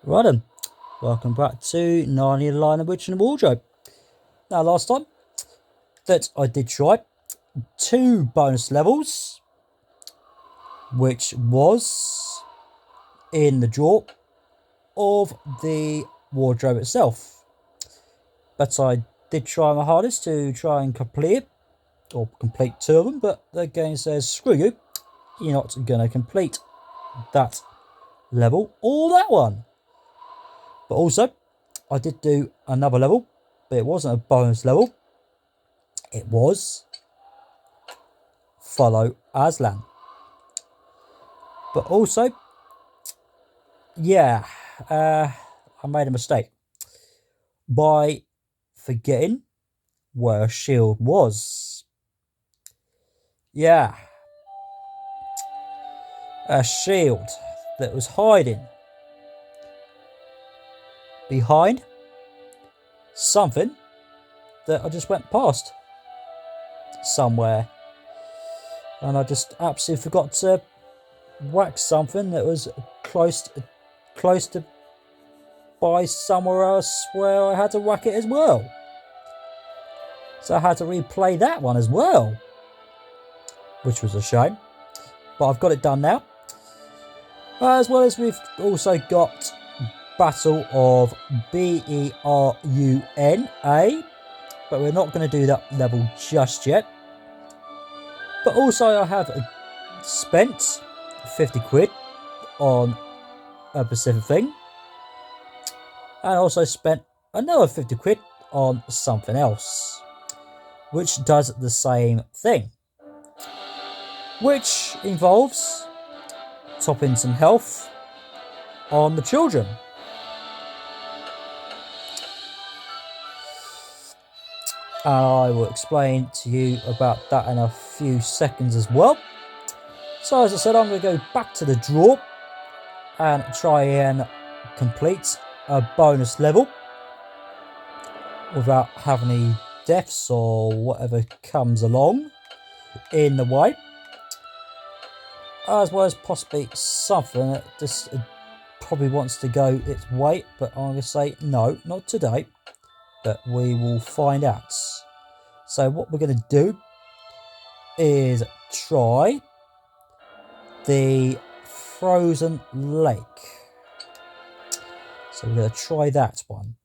Right then, welcome back to Narnia, the Lion, the Witch and the Wardrobe. Now, last time that I did try two bonus levels, which was in the drawer of the wardrobe itself. But I did try my hardest to try and complete it, or complete two of them, but the game says, screw you, you're not going to complete that level or that one. But also, I did do another level, but it wasn't a bonus level. It was Follow Aslan. But also, yeah, I made a mistake by forgetting where a shield was. Yeah, a shield that was hiding behind something that I just went past somewhere. And I just absolutely forgot to whack something that was close to by somewhere else where I had to whack it as well. So I had to replay that one as well, which was a shame. But I've got it done now. As well as we've also got Battle of Beruna, but we're not going to do that level just yet. But also I have spent 50 quid on a Pacific thing, and also spent another 50 quid on something else, which does the same thing, which involves topping some health on the children. And I will explain to you about that in a few seconds as well. So as I said, I'm going to go back to the drawer and try and complete a bonus level without having any deaths or whatever comes along in the way. As well as possibly something that just probably wants to go its way, but I'm going to say no, not today, but we will find out. So what we're going to do is try the frozen lake. So we're going to try that one.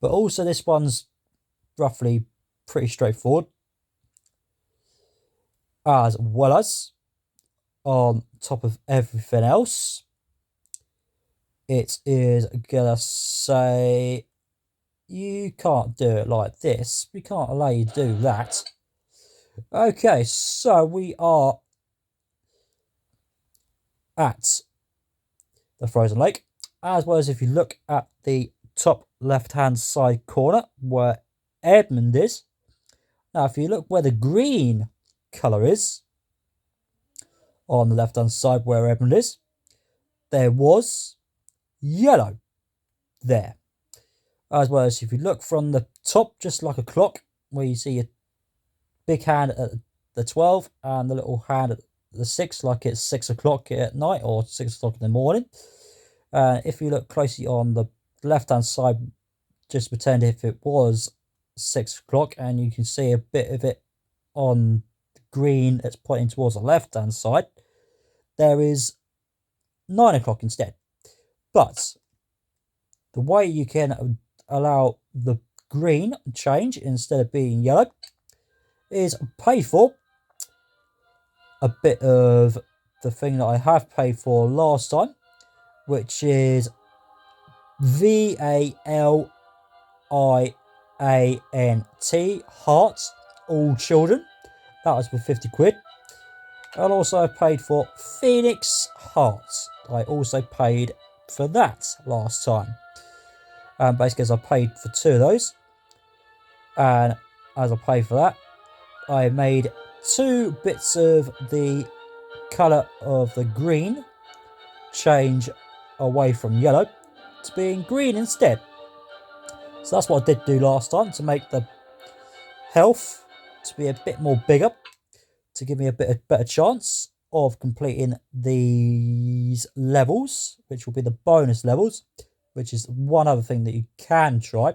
But also this one's roughly pretty straightforward. As well as on top of everything else, it is going to say you can't do it like this. We can't allow you to do that. Okay, so we are at the frozen lake. As well as if you look at the top left hand side corner where Edmund is. Now if you look where the green colour is on the left hand side where Edmund is, there was yellow there. As well as if you look from the top, just like a clock, where you see a big hand at the 12 and the little hand at the 6, like it's 6 o'clock at night or 6 o'clock in the morning. If you look closely on the left hand side, just pretend if it was 6 o'clock, and you can see a bit of it on green that's pointing towards the left hand side, there is 9 o'clock instead. But the way you can allow the green change instead of being yellow is pay for a bit of the thing that I have paid for last time, which is VALIANT heart, all children. That was for 50 quid. And also I paid for Phoenix hearts. I also paid for that last time. Basically, as I paid for 2 of those, and as I paid for that, I made 2 bits of the colour of the green change away from yellow to being green instead. So that's what I did do last time, to make the health to be a bit more bigger, to give me a bit of better chance of completing these levels, which will be the bonus levels, which is one other thing that you can try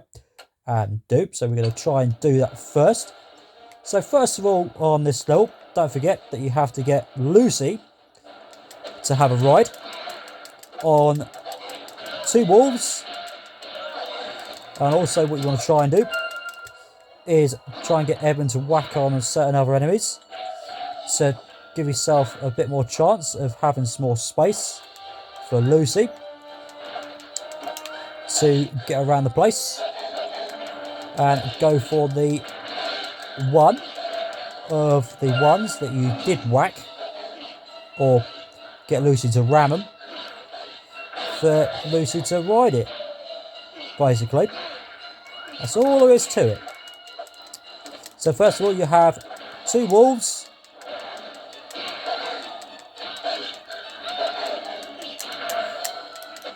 and do. So we're going to try and do that first. So first of all, on this level, don't forget that you have to get Lucy to have a ride on 2 wolves. And also what you want to try and do is try and get Edmund to whack on certain other enemies to give yourself a bit more chance of having some more space for Lucy to get around the place and go for the one of the ones that you did whack, or get Lucy to ram them for Lucy to ride it. Basically, that's all there is to it. So first of all, you have 2 wolves.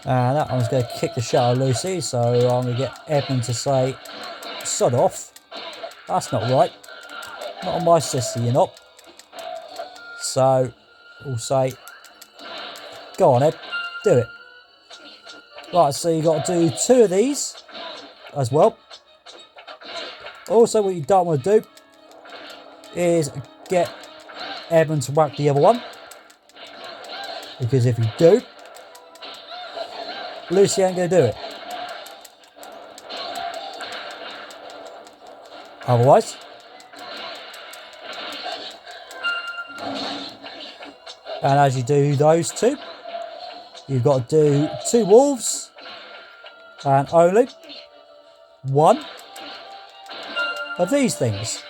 And that one's going to kick the shit out of Lucy, so I'm going to get Edmund to say, sod off. That's not right. Not on my sister, you're not. So we'll say, go on, Ed, do it. Right, so you've got to do 2 of these as well. Also, what you don't want to do is get Edmund to whack the other one, because if you do, Lucy ain't going to do it. Otherwise, and as you do those 2, you've got to do 2 wolves and only 1 of these things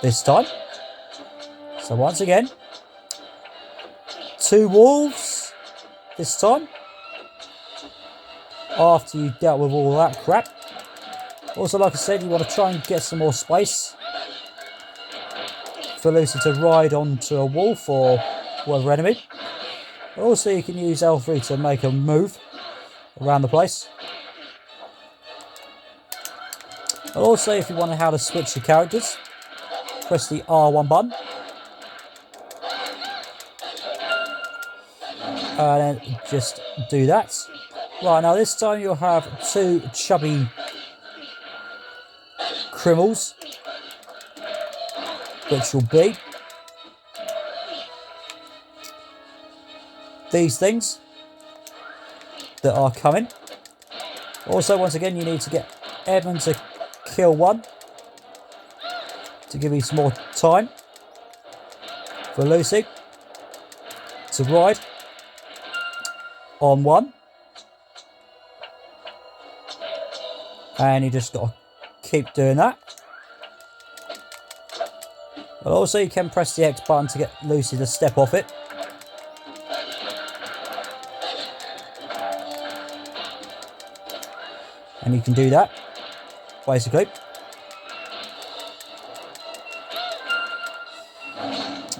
this time. So once again, 2 wolves this time, after you dealt with all that crap. Also, like I said, you want to try and get some more space for Lucy to ride onto a wolf or whatever enemy. Also, you can use L3 to make a move around the place. And also, if you want to know how to switch your characters, press the R1 button. And then just do that. Right, now this time you'll have 2 chubby criminals, which will be these things that are coming. Also, once again, you need to get Edmund to kill one to give you some more time for Lucy to ride on one. And you just got to keep doing that. But also you can press the X button to get Lucy to step off it. And you can do that, basically.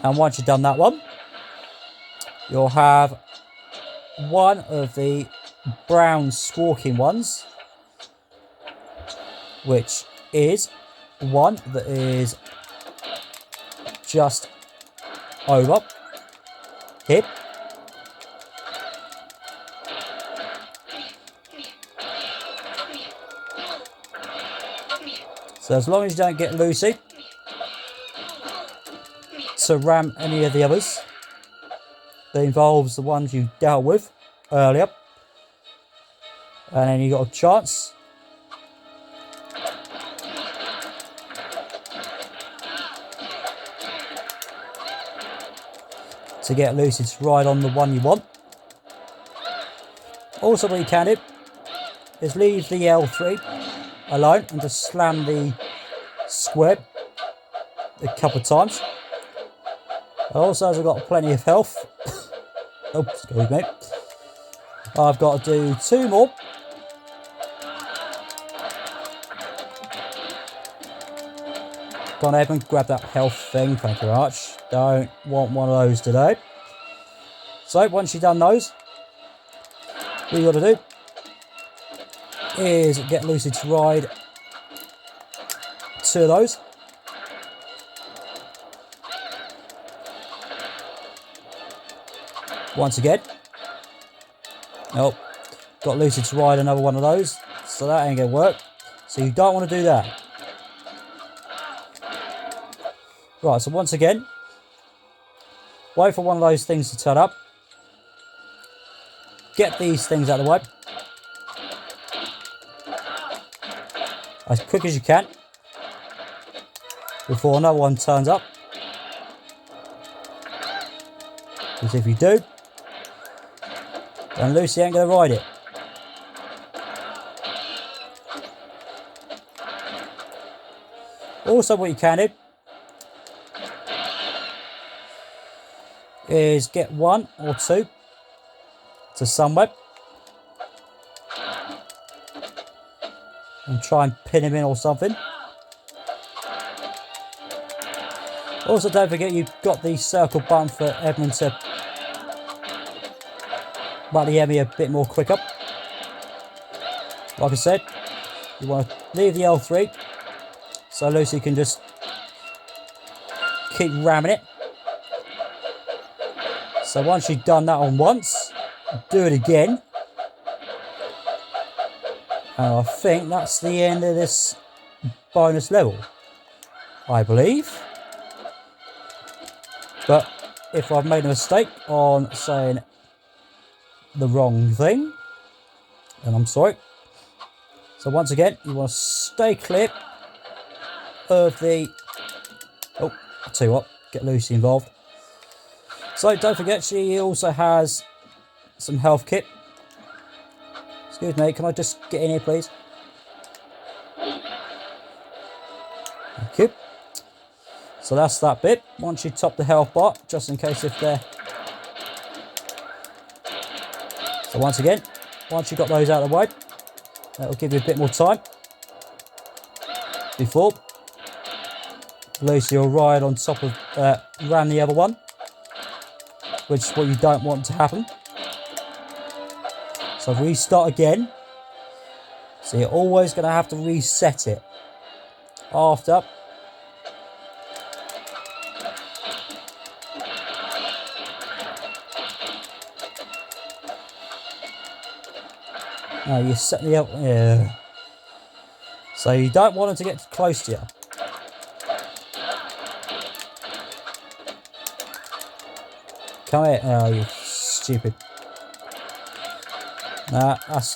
And once you've done that one, you'll have one of the brown squawking ones, which is one that is just over here. So as long as you don't get Lucy to ram any of the others, that involves the ones you dealt with earlier, and then you got a chance to get Lucy to ride on the one you want. Also, what you can do is leave the L3 alone and just slam the square a couple of times. Also, as I've got plenty of health, oh, excuse me, I've got to do 2 more. Go on, Edmund, grab that health thing, thank you very much. Don't want one of those today. So, once you've done those, what you got to do is get Lucy to ride 2 of those. Once again. Oh, got Lucy to ride another one of those. So that ain't going to work. So you don't want to do that. Right, so once again, wait for one of those things to turn up. Get these things out of the way. As quick as you can. Before another one turns up. Because if you do, then Lucy ain't going to ride it. Also, what you can do is get one or two to somewhere and try and pin him in or something. Also, don't forget you've got the circle button for Edmund to run the Emmy a bit more quicker. Like I said, you want to leave the L3 so Lucy can just keep ramming it. So once you've done that on once, do it again. And I think that's the end of this bonus level, I believe. But if I've made a mistake on saying the wrong thing, then I'm sorry. So once again, you want to stay clear of the... Oh, I'll tell you what, get Lucy involved. So don't forget, she also has some health kit. Excuse me, can I just get in here, please? Thank you. So that's that bit. Once you top the health bar, just in case if they're... So once again, once you've got those out of the way, that'll give you a bit more time before Lucy will ride on top of ram the other one, which is what you don't want to happen. So restart again. So you're always going to have to reset it after. No, you set the up. Yeah. So you don't want it to get close to you. Come here. Oh, you stupid. Nah, that's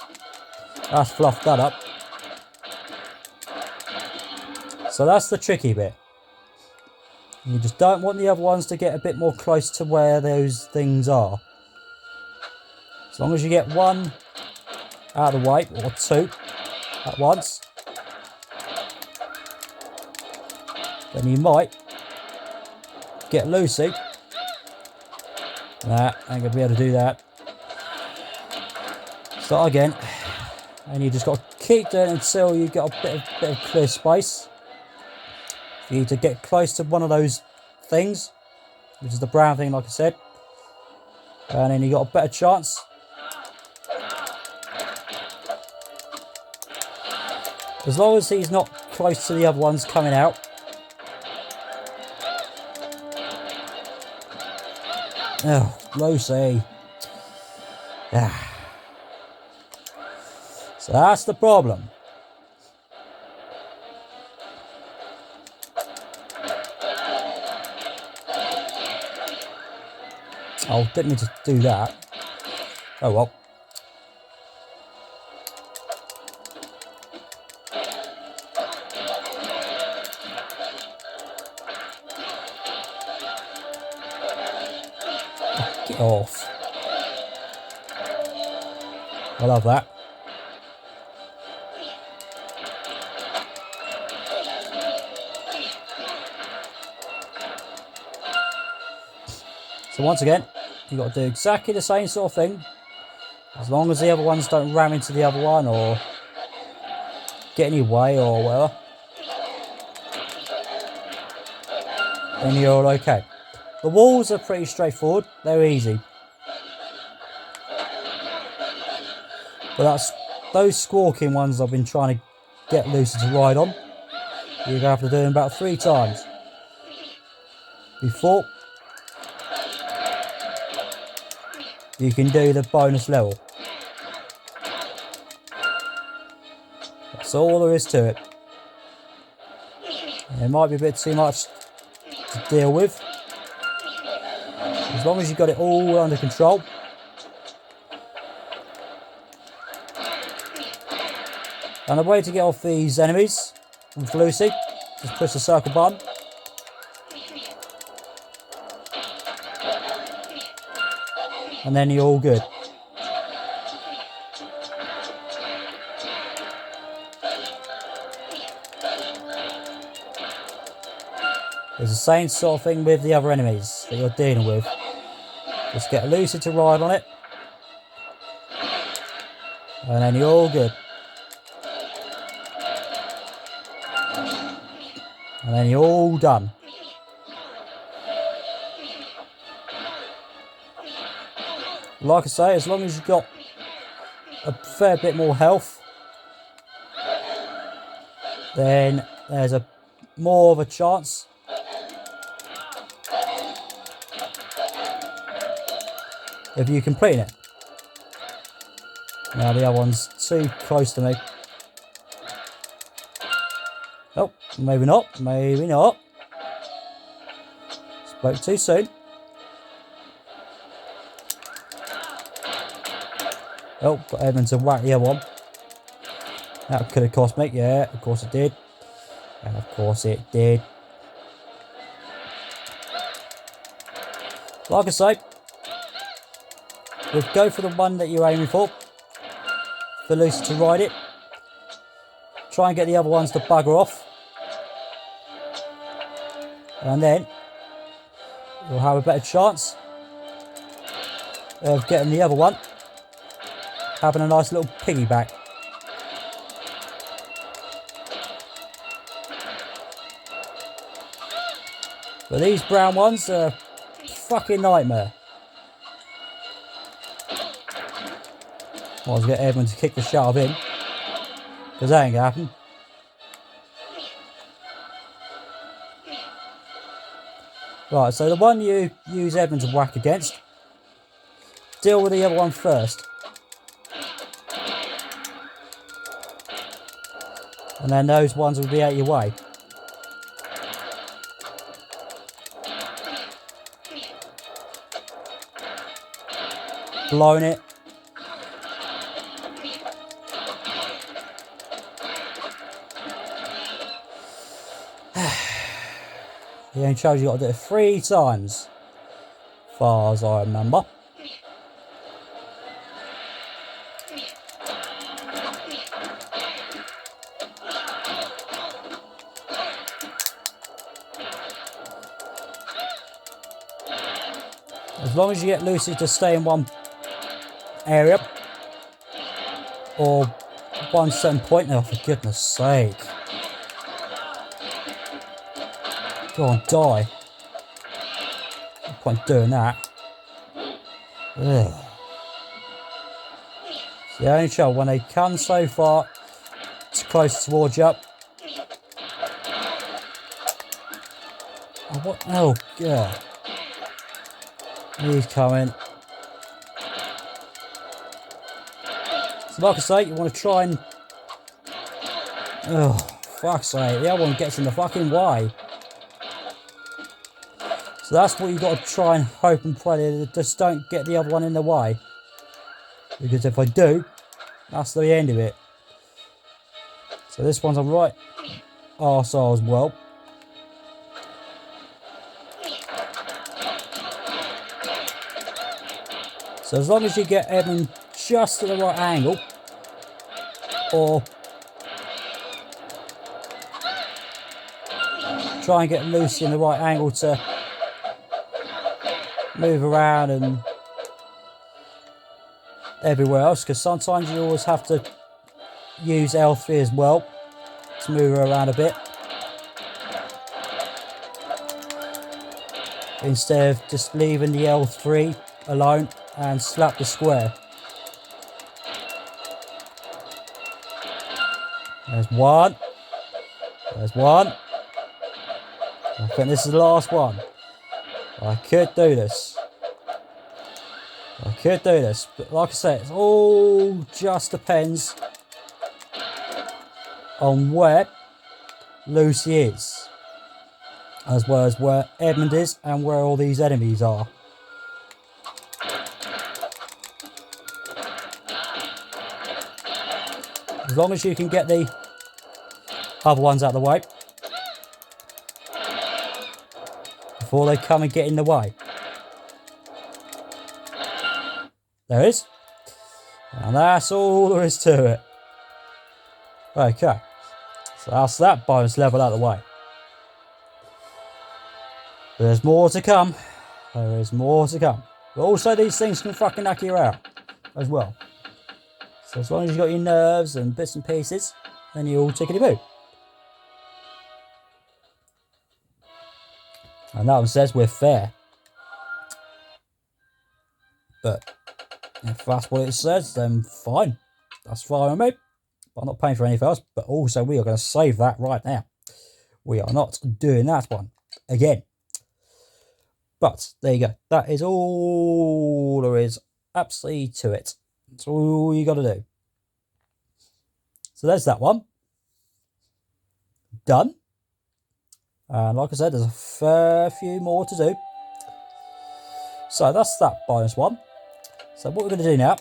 fluffed that up. So that's the tricky bit. You just don't want the other ones to get a bit more close to where those things are. As long as you get one out of the way, or two at once, then you might get Lucy. Nah, ain't gonna be able to do that. Start again, and you just got to keep doing it until you get a bit of clear space for you to get close to one of those things, which is the brown thing, like I said, and then you got a better chance. As long as he's not close to the other ones coming out. Oh, Lucy. Ah. So that's the problem. Oh, didn't mean to do that. Oh well. Get off. I love that. So once again, you've got to do exactly the same sort of thing. As long as the other ones don't ram into the other one or get in your way or whatever, then you're all okay. The walls are pretty straightforward. They're easy. But that's those squawking ones I've been trying to get Lucy to ride on. You're going to have to do them about 3 times before you can do the bonus level. That's all there is to it. It might be a bit too much to deal with. As long as you've got it all under control. And the way to get off these enemies with Lucy, just push the circle button. And then you're all good. It's the same sort of thing with the other enemies that you're dealing with. Just get Lucy to ride on it. And then you're all good. And then you're all done. Like I say, as long as you've got a fair bit more health, then there's more of a chance of you completing it. Now the other one's too close to me. Oh, maybe not, maybe not. Spoke too soon. Oh, got Edmund to whack the other one. That could have cost me. Yeah, of course it did. And of course it did. Like I say, we'll go for the one that you're aiming for Lucy to ride it. Try and get the other ones to bugger off. And then you'll have a better chance of getting the other one. Having a nice little piggyback. But these brown ones are a fucking nightmare. Might as well get Edmund to kick the shit out of him. Because that ain't gonna happen. Right, so the one you use Edmund to whack against, deal with the other one first. And then those ones will be out your way. Blown it. He only shows you got to do it 3 times, as far as I remember. As long as you get Lucy to stay in one area or one certain point, oh, for goodness sake. Go on, die. No point doing that. Ugh. It's the only trouble when they come so far close towards you. Oh, what? Oh, God. He's coming. So like I say, you want to try and... Oh, fuck's sake. The other one gets in the fucking way. So that's what you've got to try and hope and pray that just don't get the other one in the way. Because if I do, that's the end of it. So this one's a right arsehole as well. So as long as you get Edmund just at the right angle, or try and get Lucy in the right angle to move around and everywhere else, because sometimes you always have to use L3 as well to move her around a bit, instead of just leaving the L3 alone and slap the square. There's one. There's one. I think this is the last one. I could do this. I could do this, but like I said, it all just depends on where Lucy is, as well as where Edmund is and where all these enemies are. As long as you can get the other ones out of the way before they come and get in the way. There is. And that's all there is to it. Okay. So that's that bonus level out of the way. There's more to come. There is more to come. But also these things can fucking knock you out as well. So as long as you've got your nerves and bits and pieces, then you're all tickety-boo. And that one says we're fair. But if that's what it says, then fine. That's fine with me. But I'm not paying for anything else. But also we are going to save that right now. We are not doing that one again. But there you go. That is all there is absolutely to it. That's all you got to do. So there's that one. Done. And like I said, there's a fair few more to do. So that's that bonus one. So what we're going to do now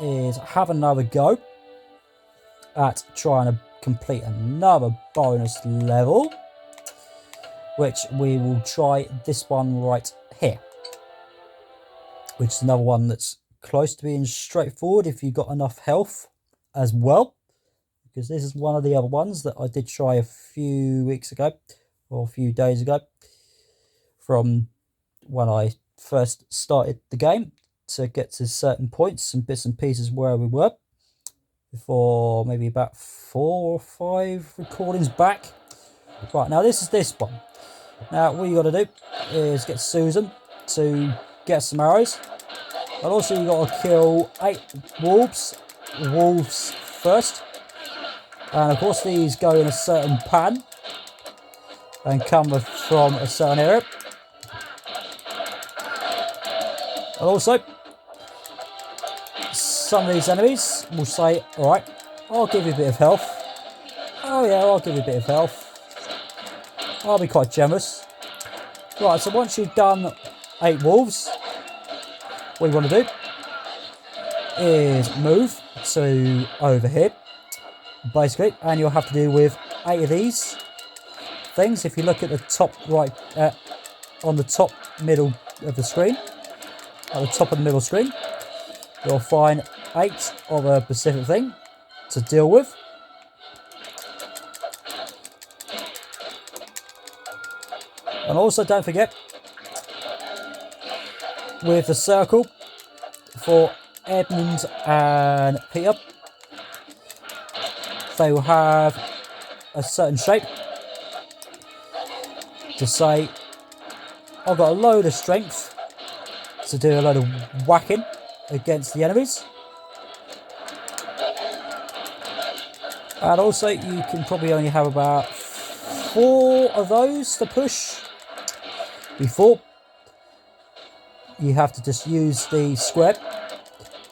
is have another go at trying to complete another bonus level, which we will try this one right here, which is another one that's close to being straightforward if you've got enough health as well, because this is one of the other ones that I did try a few weeks ago or a few days ago from when I first started the game to get to certain points and bits and pieces where we were before maybe about 4 or 5 recordings back. Right, now this is this one. Now what you got to do is get Susan to get some arrows, and also you got to kill 8 wolves first, and of course these go in a certain pattern and come from a certain area. And also some of these enemies will say, alright, I'll give you a bit of health. Oh yeah, I'll give you a bit of health. I'll be quite generous. Right, so once you've done 8 wolves, what you want to do is move to over here, basically, and you'll have to deal with 8 of these things. If you look at the top right, on the top middle of the screen, at the top of the middle screen, you'll find 8 of a specific thing to deal with. And also don't forget, with the circle for Edmund and Peter, they will have a certain shape to say, I've got a load of strength to do a load of whacking against the enemies. And also you can probably only have about 4 of those to push before you have to just use the square.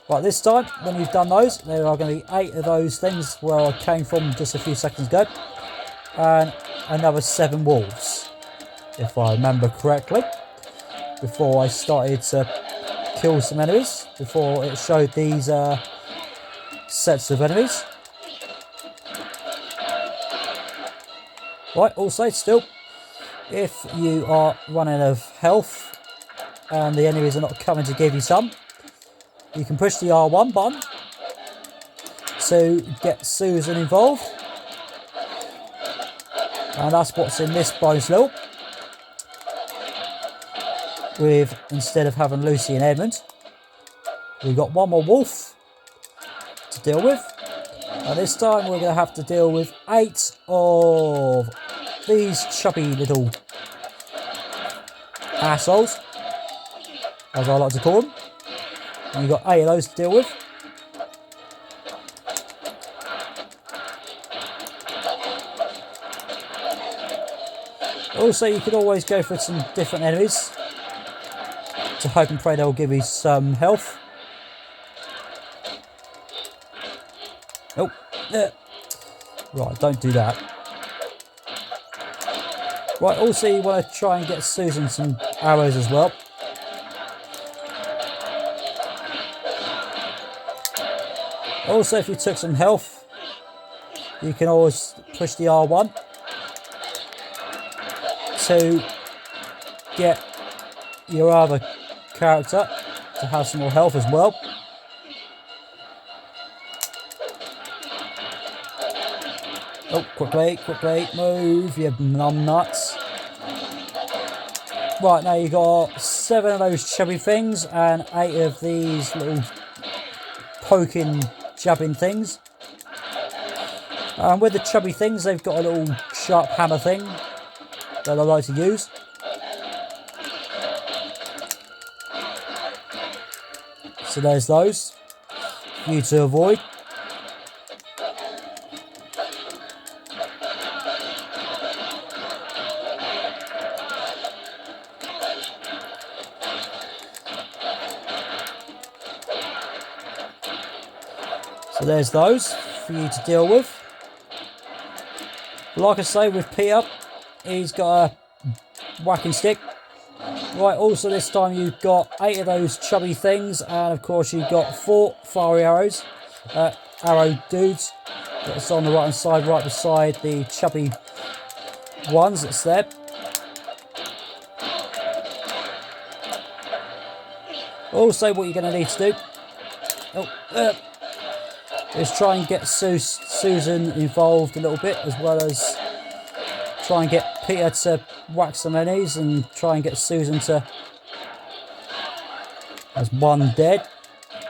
Right, this time when you've done those, there are going to be 8 of those things where I came from just a few seconds ago, and another 7 wolves, if I remember correctly, before I started to kill some enemies, before it showed these sets of enemies. Right, also still, if you are running out of health and the enemies are not coming to give you some, you can push the R1 button to get Susan involved, and that's what's in this bonus level. With, instead of having Lucy and Edmund, we've got 1 more wolf to deal with, and this time we're going to have to deal with 8 of these chubby little assholes, as I like to call them. And you've got 8 of those to deal with. Also, you could always go for some different enemies to hope and pray they'll give you some health. Oh, yeah. Right, don't do that. Right, also you want to try and get Susan some arrows as well. Also, if you took some health, you can always push the R1 to get your other character to have some more health as well. Oh, quickly, move, you numb nuts. Right, now you got 7 of those chubby things and 8 of these little poking, jabbing things. And with the chubby things, they've got a little sharp hammer thing that I like to use. So there's those for you to avoid. So there's those for you to deal with. Like I say, with Peter, he's got a whacking stick. Right, also this time you've got 8 of those chubby things, and of course you've got 4 fiery arrows, arrow dudes. That's on the right hand side, right beside the chubby ones that's there. Also, what you're going to need to do is try and get Susan involved a little bit, as well as try and get Peter to whack some enemies and try and get Susan to... There's one dead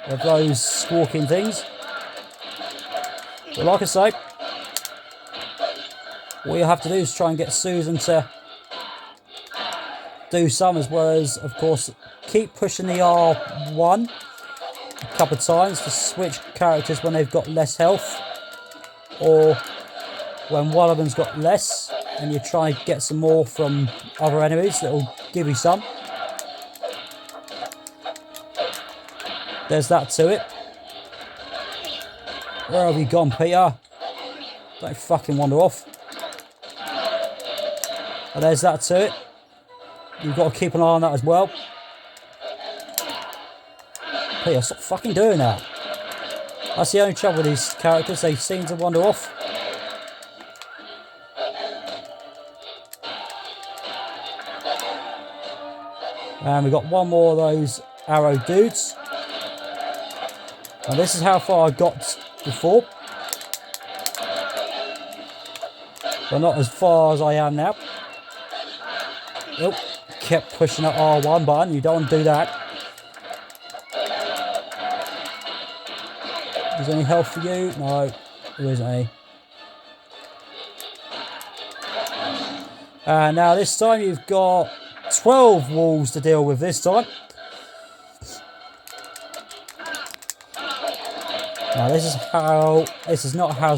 of those squawking things. But like I say, what you have to do is try and get Susan to do some, as well as, of course, keep pushing the R1 a couple of times to switch characters when they've got less health, or when one of them's got less and you try and get some more from other enemies that will give you some. There's that to it. Where have you gone, Peter? Don't fucking wander off. And there's that to it. You've got to keep an eye on that as well. Peter, stop fucking doing that. That's the only trouble with these characters, they seem to wander off. And we've got one more of those arrow dudes. And this is how far I got before. But not as far as I am now. Nope. Kept pushing that R1 button. You don't want to do that. Is there any health for you? No, there isn't any. And now this time you've got 12 wolves to deal with this time. Now this is not how,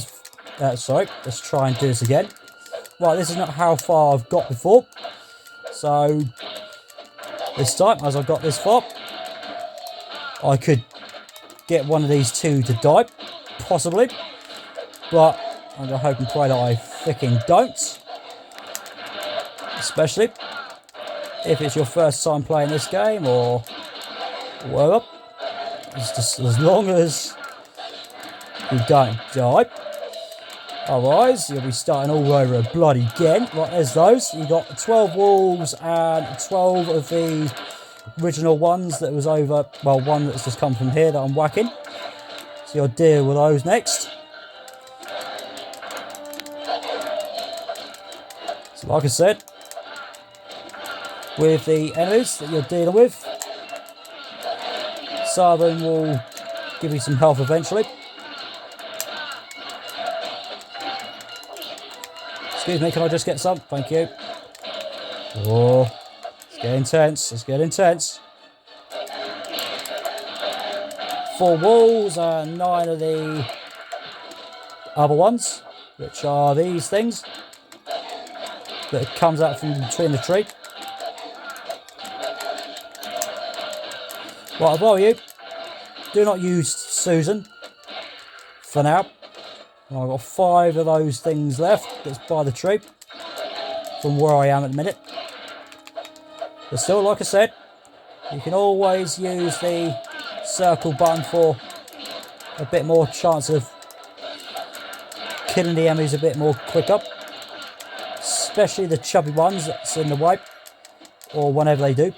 sorry, let's try and do this again. Right, this is not how far I've got before. So, this time, as I've got this far, I could get one of these 2 to die, possibly. But I'm going to hope and pray that I freaking don't. Especially if it's your first time playing this game, or whatever. It's just as long as you don't die. Otherwise, you'll be starting all over bloody again. Right, there's those. You've got 12 wolves and 12 of the original ones that was over. Well, one that's just come from here that I'm whacking. So you'll deal with those next. So like I said, with the enemies that you're dealing with, some of them will give you some health eventually. Excuse me, can I just get some? Thank you. Oh, it's getting intense. It's getting intense. 4 walls and 9 of the other ones, which are these things that comes out from between the tree. Right, if I were you, do not use Susan for now. I've got 5 of those things left that's by the tree from where I am at the minute. But still, like I said, you can always use the circle button for a bit more chance of killing the enemies a bit more quicker. Especially the chubby ones that's in the way, or whenever they do.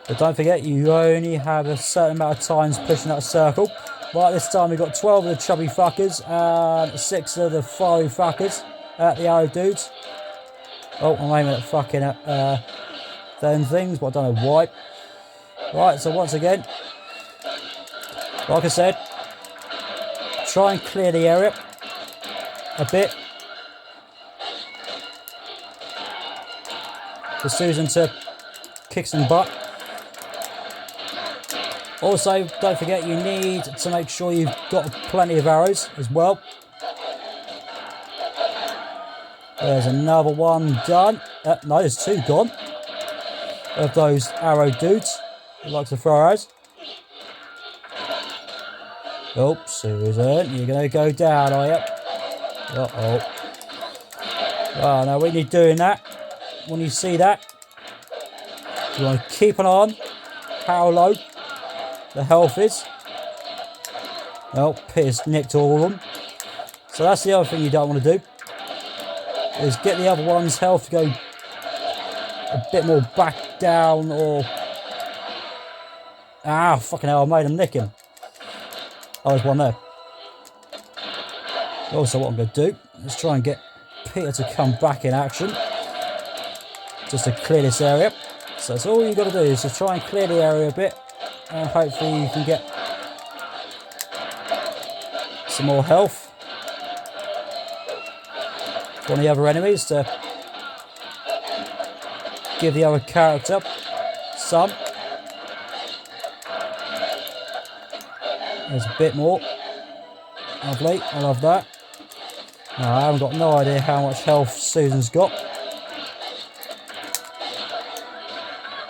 But don't forget, you only have a certain amount of times pushing that circle. Right, this time we've got 12 of the chubby fuckers and 6 of the fiery fuckers at the arrow dudes. Oh, I'm aiming at fucking them things, but I don't know why. Right, so once again, like I said, try and clear the area a bit for Susan to kick some butt. Also, don't forget you need to make sure you've got plenty of arrows as well. There's another one done. No, there's 2 gone of those arrow dudes who like to throw arrows. Oh, Susan, you're going to go down, are you? Uh-oh. Oh, no, when you're doing that, when you see that, you want to keep an eye on how low the health is. Oh, Peter's nicked all of them. So that's the other thing you don't want to do, is get the other one's health to go a bit more back down, or... Ah, fucking hell, I made him nick him. Oh, there's one there. Also, what I'm going to do is try and get Peter to come back in action, just to clear this area. So that's all you've got to do, is to try and clear the area a bit, and hopefully you can get some more health from the other enemies to give the other character some. There's a bit more. Lovely, I love that. No, I haven't got no idea how much health Susan's got.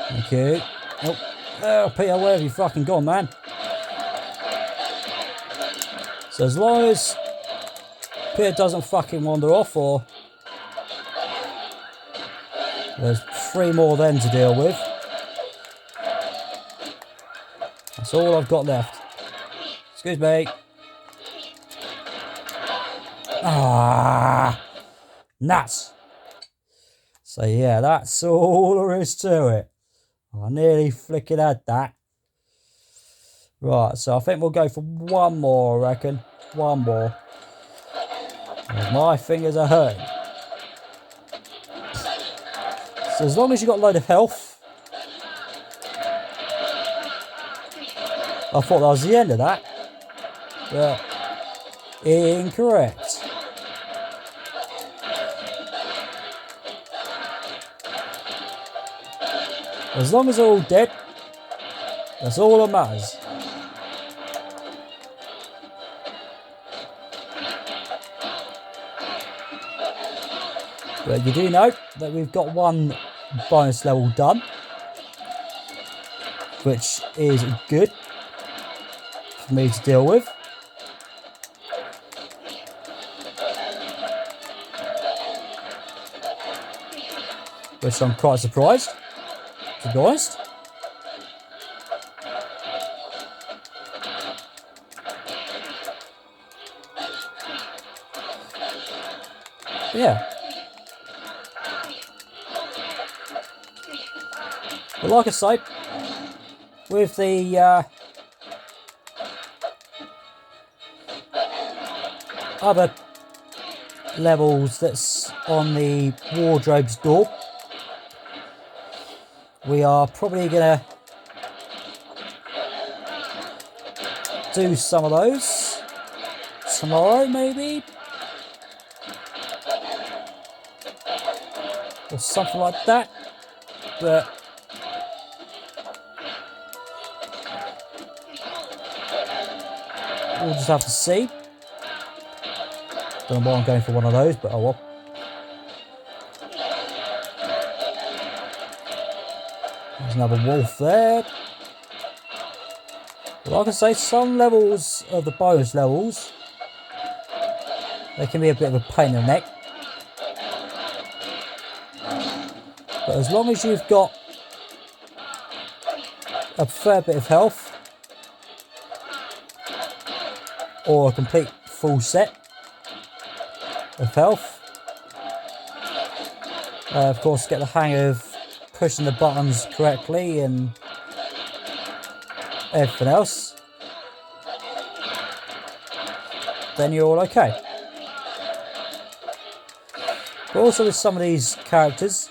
Thank you. Oh, Peter, where have you fucking gone, man? So as long as Peter doesn't fucking wander off, or... There's 3 more then to deal with. That's all I've got left. Excuse me. Ah, nuts. So yeah, that's all there is to it. I nearly flicking had that. Right, so I think we'll go for 1 more, I reckon. 1 more. My fingers are hurting. So as long as you've got a load of health. I thought that was the end of that. But incorrect. As long as they're all dead, that's all that matters. But you do know that we've got 1 bonus level done, which is good for me to deal with. Which I'm quite surprised, to be honest. But yeah. But like I say, with the other levels that's on the wardrobe's door, we are probably going to do some of those tomorrow, maybe, or something like that. But we'll just have to see. Don't know why I'm going for one of those, but oh well. There's another wolf there. Like I say, some levels of the bonus levels, they can be a bit of a pain in the neck. But as long as you've got a fair bit of health, or a complete full set of health, of course get the hang of pushing the buttons correctly and everything else, then you're all okay. But also with some of these characters,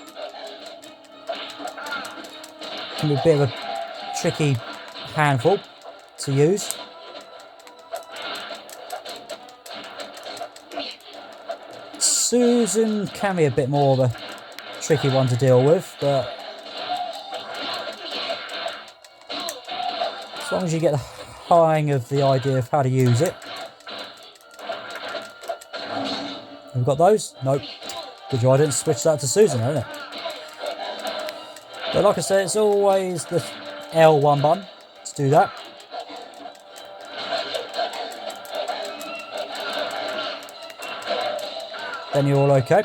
it can be a bit of a tricky handful to use. Susan can be a bit more of a tricky one to deal with, but as long as you get the hang of the idea of how to use it. We've got those? Nope. Good job I didn't switch that to Susan, isn't it? But like I said, it's always the L1 button to do that. Then you're all okay.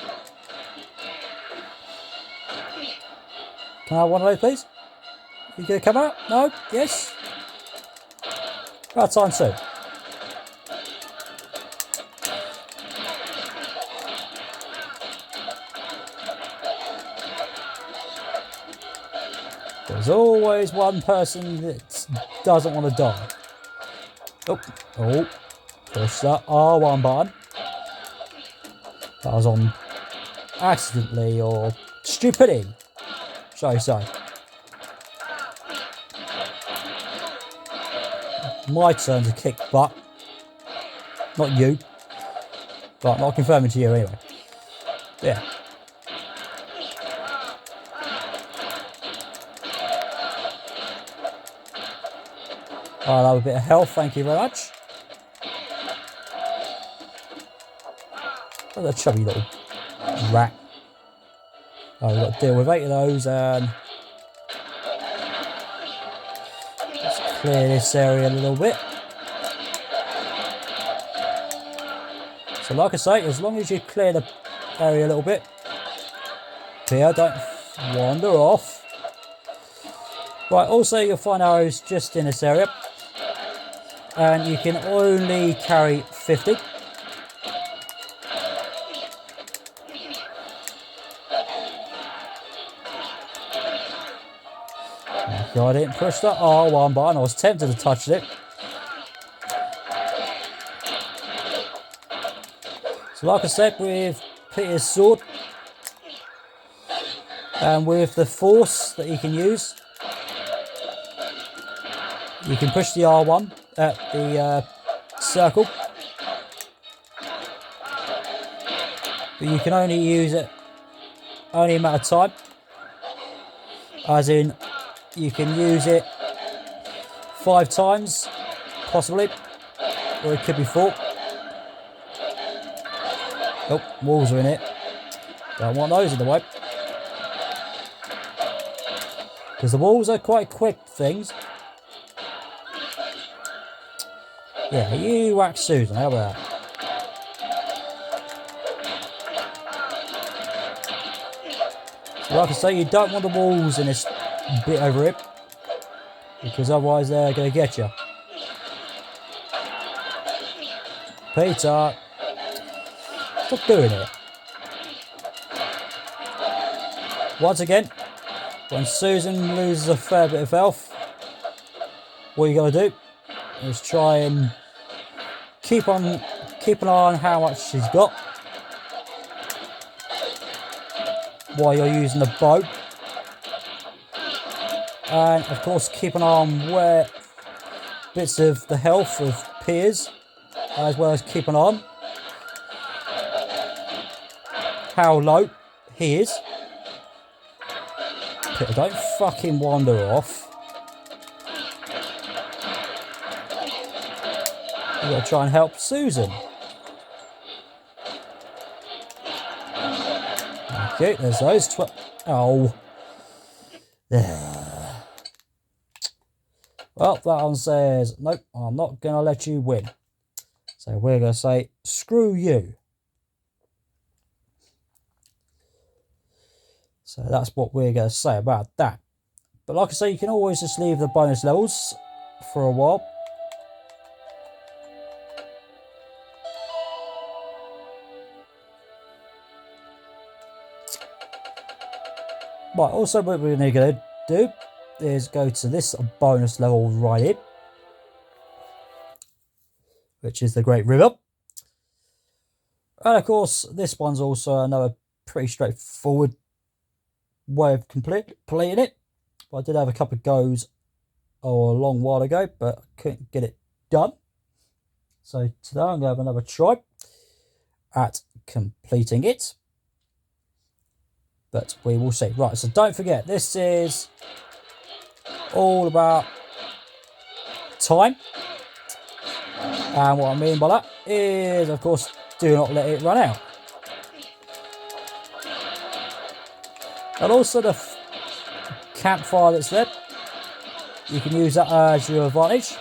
Can I have one of those, please? You gonna come out? No? Yes? About time soon. There's always one person that doesn't want to die. Oh, push that R1 button. That was on accidentally or stupidity, shall I say. My turn to kick butt. Not you. But not confirming to you anyway. Yeah. I'll have a bit of health, thank you very much. Look at that chubby little rat. Oh, we've got to deal with 8 of those and let's clear this area a little bit. So like I say, as long as you clear the area a little bit, here, don't wander off. Right, also you'll find arrows just in this area. And you can only carry 50. Okay, I didn't push that R1 button. I was tempted to touch it. So like I said, with Peter's sword and with the force that you can use, you can push the R1 at the circle, but you can only use it only a matter of time, as in you can use it 5 times possibly, or it could be 4. Oh, walls are in it. Don't want those in the way, because the walls are quite quick things. Yeah, you whack Susan, how about that? So like I say, you don't want the walls in this bit over it, because otherwise they're going to get you. Peter, stop doing it. Once again, when Susan loses a fair bit of health, what you got to do is try and keep an eye on how much she's got while you're using the bow, and of course keep an eye on where bits of the health of Piers, as well as keep an eye on how low he is. Peter, don't fucking wander off. We've got to try and help Susan. Okay, there's those. Oh. There. Well, that one says, nope, I'm not going to let you win. So we're going to say, screw you. So that's what we're going to say about that. But like I say, you can always just leave the bonus levels for a while. Right, also what we're going to do is go to this bonus level right here, which is the Great River. And of course, this one's also another pretty straightforward way of completing it. But I did have a couple of goes a long while ago, but I couldn't get it done. So today I'm going to have another try at completing it. But we will see. Right, so don't forget, this is all about time. And what I mean by that is, of course, do not let it run out. And also the campfire that's there, you can use that as your advantage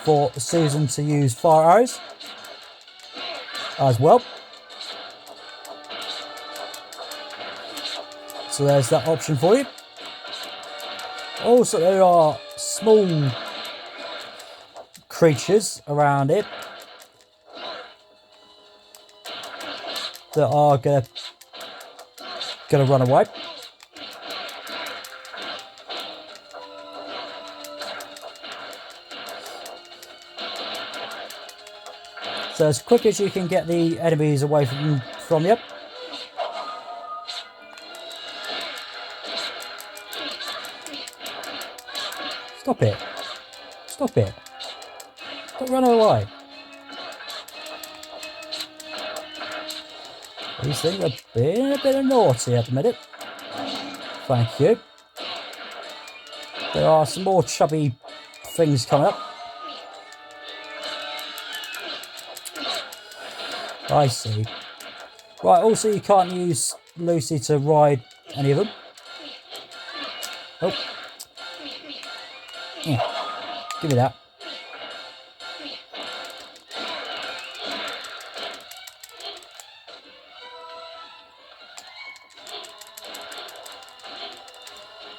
for Susan to use fire arrows as well. So there's that option for you. Also, there are small creatures around it that are gonna run away. So as quick as you can get the enemies away from you. Stop it. Stop it. Don't run away. These things are being a bit naughty at the minute. Thank you. There are some more chubby things coming up. I see. Right, also you can't use Lucy to ride any of them. Oh. Yeah. Give me that.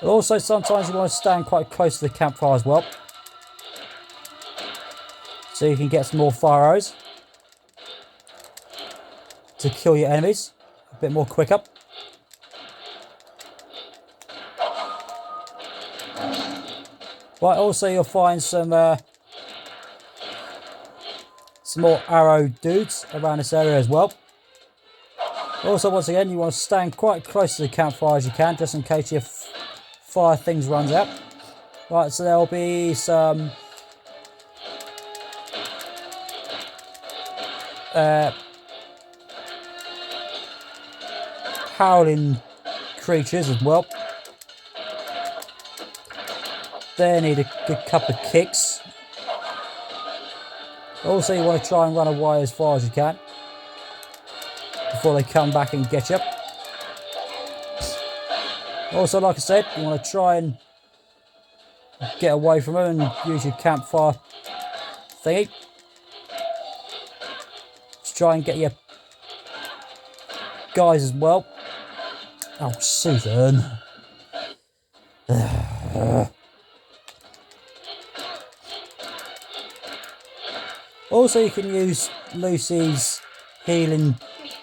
But also sometimes you want to stand quite close to the campfire as well. So you can get some more fire arrows to kill your enemies a bit more quicker. Right, also you'll find some more arrow dudes around this area as well. Also, once again, you want to stand quite close to the campfire as you can, just in case your fire things runs out. Right, so there'll be some howling creatures as well. They need a good couple of kicks. Also, you want to try and run away as far as you can before they come back and get you. Also, like I said, you want to try and get away from them and use your campfire thingy. Just try and get your guys as well. Oh, Susan. Also, you can use Lucy's healing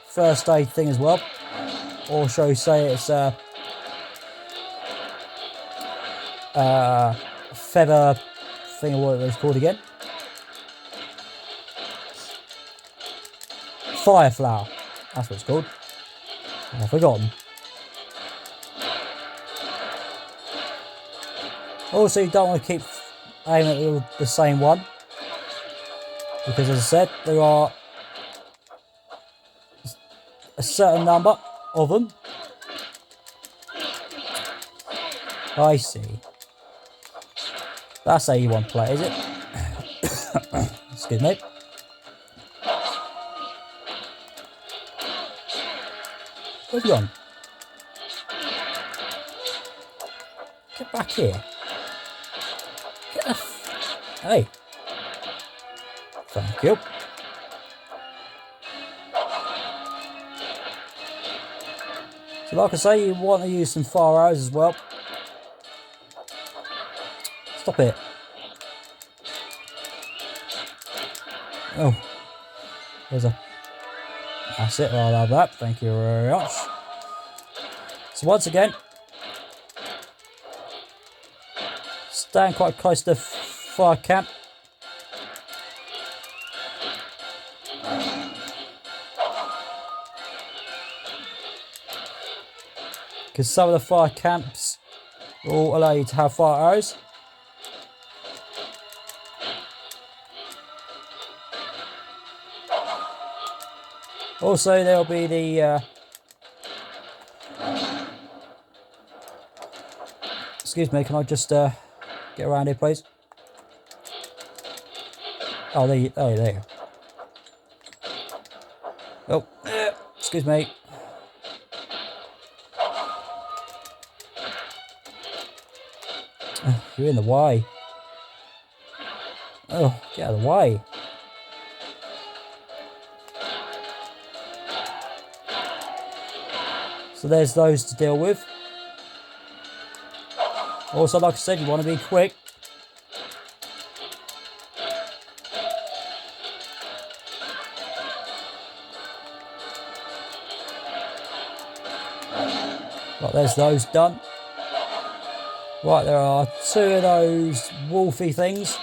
first aid thing as well. Or shall we say it's feather thing, or what it's called again. Fire flower. That's what it's called. I've forgotten. Also, you don't want to keep aiming at the same one. Because as I said, there are a certain number of them. I see. That's how you want to play, is it? Excuse me. Where have you gone? Get back here. Hey. Thank you. So like I say, you want to use some fire arrows as well. Stop it. Oh. There's a... That's it, I'll have that. Thank you very much. So once again, stand quite close to the fire camp. Because some of the fire camps will allow you to have fire arrows. Also, there'll be the... Excuse me, can I just get around here, please? Oh, there you go. Oh, excuse me. Oh, you're in the way. Oh, get out of the way. So there's those to deal with. Also, like I said, you want to be quick. Right, there's those done. Right, there are 2 of those wolfy things.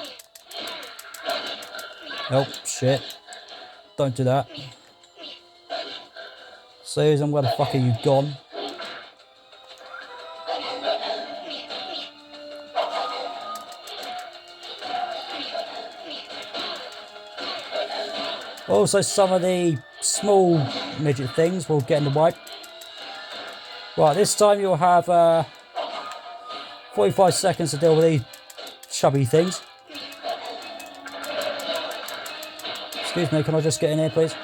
Oh, shit. Don't do that. Susan, where the fuck are you gone? Also, some of the small midget things will get in the way. Right, this time you'll have 45 seconds to deal with these chubby things. Excuse me, can I just get in here, please?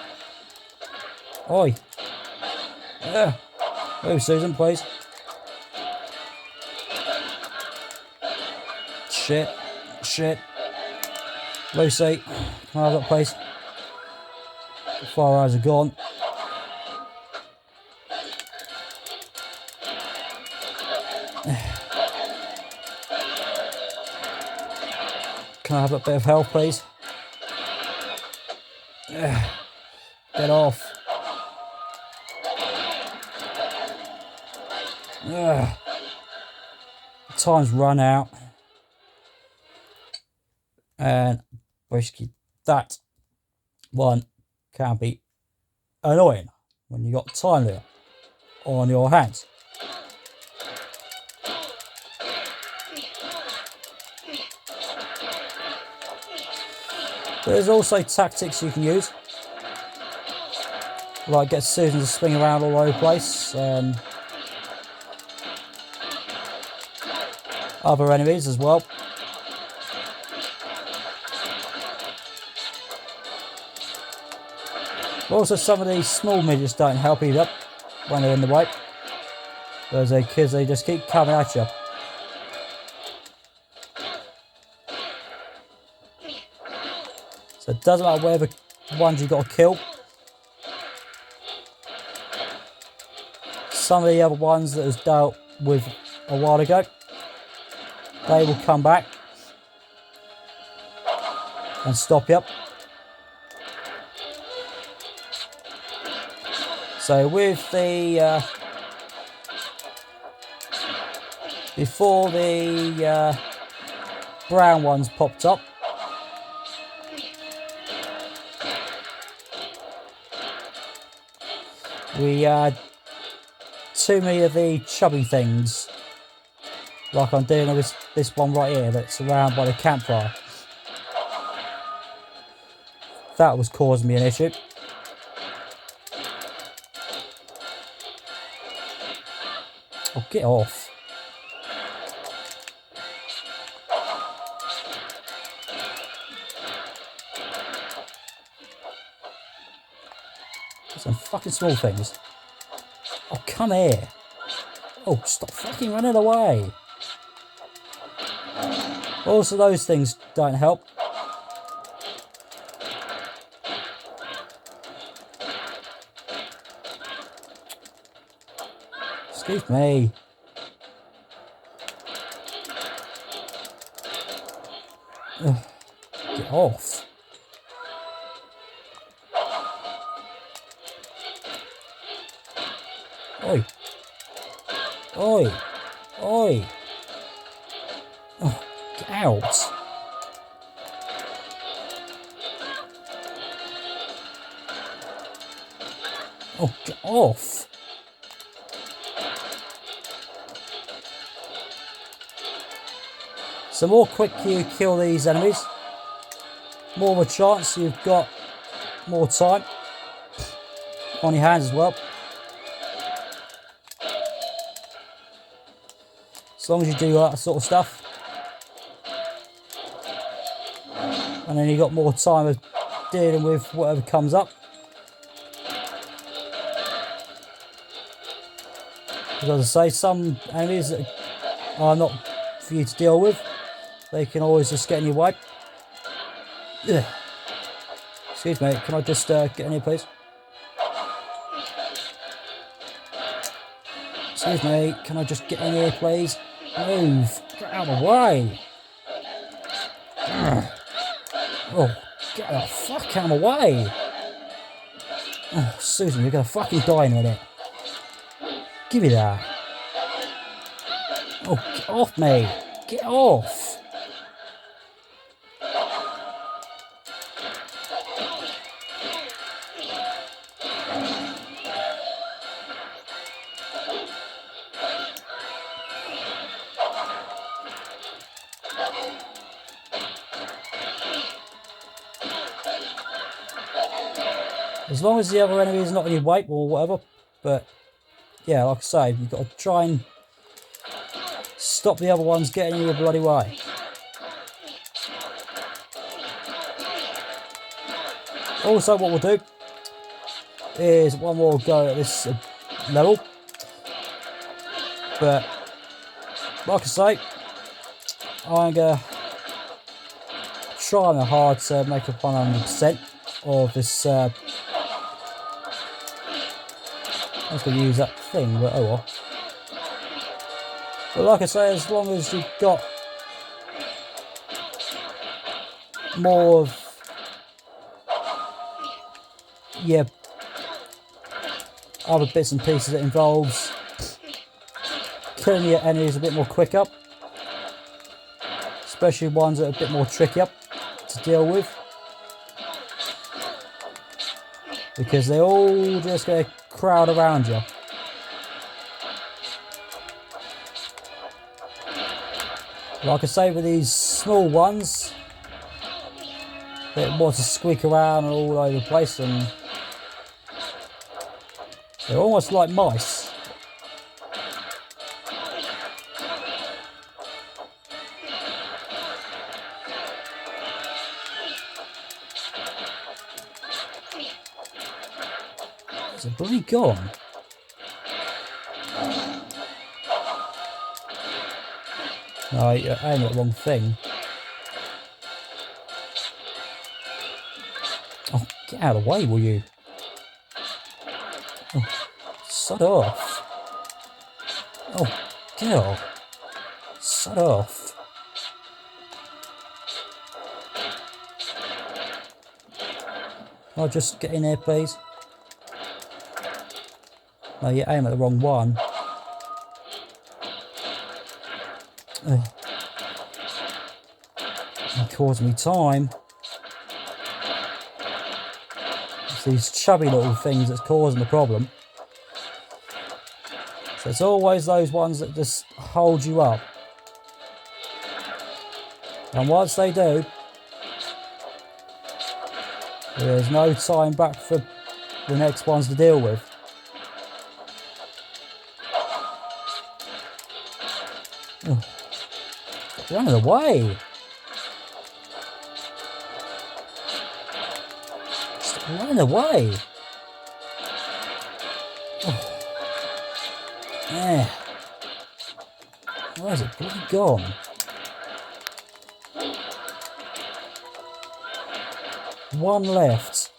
Oi. Yeah. Move, Susan, please. Shit. Shit. Lucy, can I have that, please? The fire eyes are gone. Can I have a bit of help, please? Get off. Time's run out. And basically that one can be annoying when you got time limit on your hands. There's also tactics you can use, like get Susan to swing around all over the place and other enemies as well. Also, some of these small midgets don't help either when they're in the way. Those kids, they just keep coming at you. So it doesn't matter whether ones you've got to kill. Some of the other ones that was dealt with a while ago, they will come back and stop you. So with the before the brown ones popped up, we had too many of the chubby things, like I'm doing with this one right here that's surrounded by the campfire. That was causing me an issue. Oh, get off. Some fucking small things. Oh, come here. Oh, stop fucking running away. Also, those things don't help. Excuse me. Ugh, get off. Oi. Oi. Oi. Oh, get out. Oh, get off. So the more quick you kill these enemies, more of a chance you've got more time on your hands as well. As long as you do that sort of stuff. And then you've got more time of dealing with whatever comes up. Because as I say, some enemies that are not for you to deal with, they can always just get in your way. Ugh. Excuse me, can I just get in here, please? Excuse me, can I just get in here, please? Move! Get out of the way! Ugh. Oh, get the fuck out of the way! Oh, Susan, you're gonna fucking die in a minute. Give me that. Oh, get off me! Get off! As long as the other enemy is not in your way or whatever, but yeah, like I say, you've got to try and stop the other ones getting in your bloody way. Also, what we'll do is one more go at this level, but like I say, I'm gonna try hard to make up 100% of this. I was going to use that thing, but oh well. But like I say, as long as you've got more of, yeah, other bits and pieces it involves killing your enemies a bit more quicker, especially ones that are a bit more trickier to deal with, because they're all just going to crowd around you. Like I say, with these small ones, they want to squeak around all over the place, and they're almost like mice. Is it bloody gone? No, you're aiming at the wrong thing. Oh, get out of the way, will you? Oh, sod off. Oh, girl. Sod off. Can I just get in here, please? No, you aim at the wrong one. Ugh. You're causing me time. It's these chubby little things that's causing the problem. So it's always those ones that just hold you up. And once they do, there's no time back for the next ones to deal with. Ugh. Get out of the way. Stop running away. Oh. Yeah. Where is it bloody gone? One left.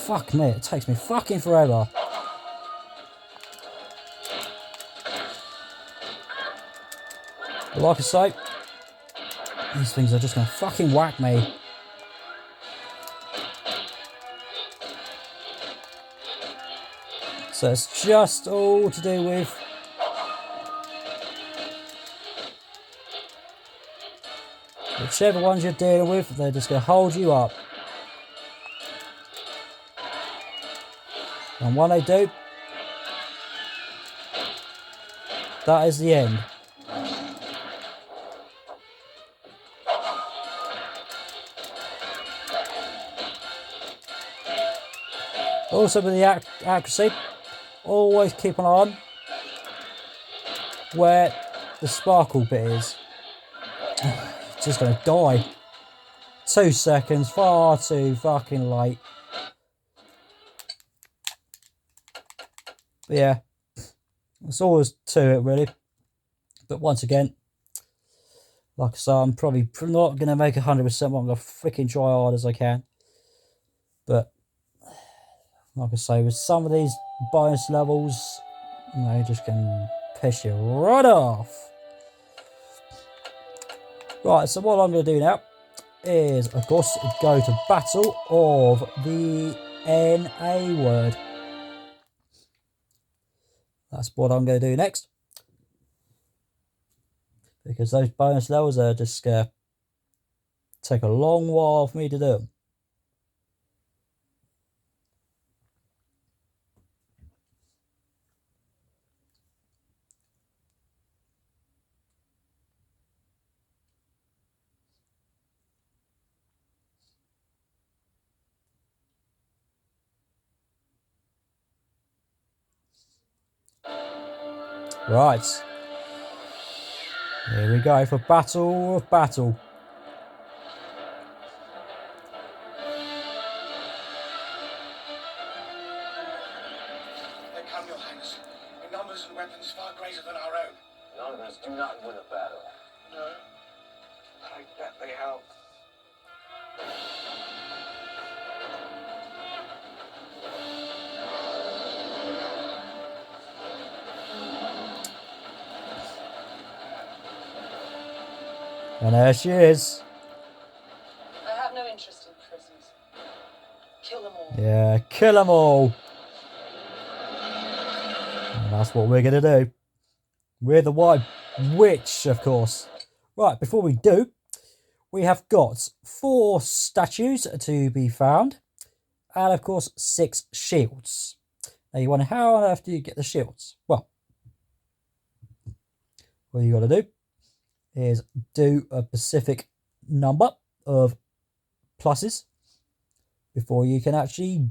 Fuck me, it takes me fucking forever. But like I say, these things are just gonna fucking whack me. So it's just all to do with whichever ones you're dealing with, they're just going to hold you up. And when they do, that is the end. Also with the accuracy, always keep an eye on where the sparkle bit is. It's just going to die. 2 seconds, far too fucking late. But yeah, that's all there's to it really. But once again, like I say, I'm probably not going to make 100%, but I'm going to freaking try hard as I can. But like I say, with some of these bonus levels, you know, just can piss you right off. Right, so what I'm going to do now is, of course, go to Battle of the NA word. That's what I'm going to do next. Because those bonus levels are just going to take a long while for me to do them. Right. Here we go for Battle of Battle. They come, Your Highness, in numbers and weapons far greater than our own. Numbers do not win a battle. No, but I bet they help. And there she is. I have no interest in prisons. Kill them all. Yeah, kill them all. And that's what we're going to do. We're the White Witch, of course. Right, before we do, we have got 4 statues to be found. And, of course, 6 shields. Now, you wonder, how on earth do you get the shields? Well, what you got to do is do a specific number of pluses before you can actually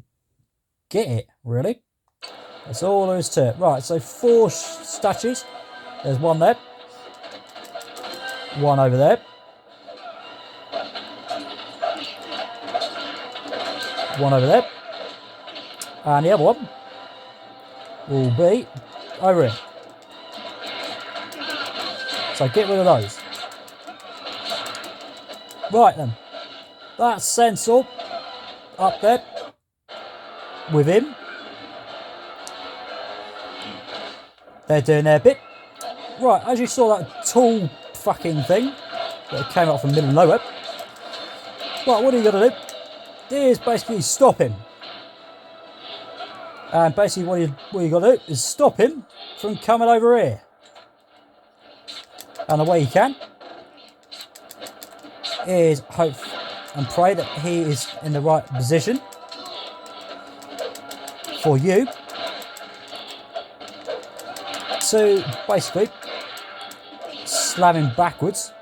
get it, really. That's all there is to it. Right, so 4 statues. There's one there. One over there. One over there. And the other one will be over here. So get rid of those. Right then. That's Sensor up there with him. They're doing their bit. Right, as you saw that tall fucking thing that came up from the middle of nowhere. Right, what are you going to do? Is basically stop him. And basically what you got to do is stop him from coming over here. And the way you can is hope and pray that he is in the right position for you to basically slam him backwards.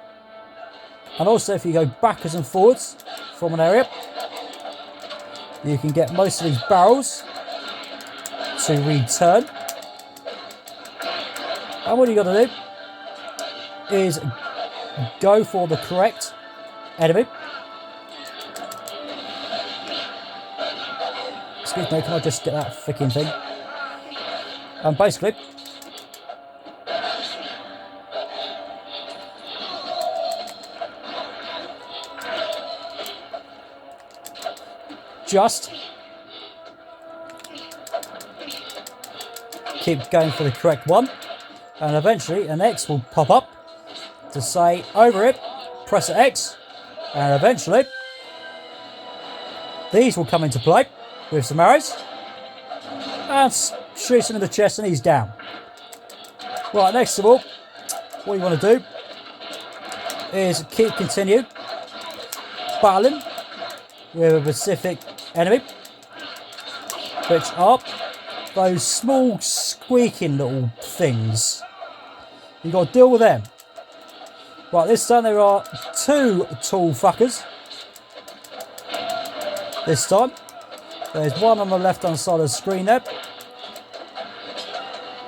And also if you go backwards and forwards from an area, you can get most of these barrels to return. And what you got to do is go for the correct enemy. Excuse me, can I just get that freaking thing? And basically, just. Keep going for the correct one. And eventually an X will pop up to say over it, press X, and eventually these will come into play with some arrows and shoots him in the chest and he's down. Right, next of all, what you want to do is continue battling with a specific enemy, which are those small squeaking little things. You've got to deal with them. Right, this time there are 2 tall fuckers. This time there's one on the left hand side of the screen there,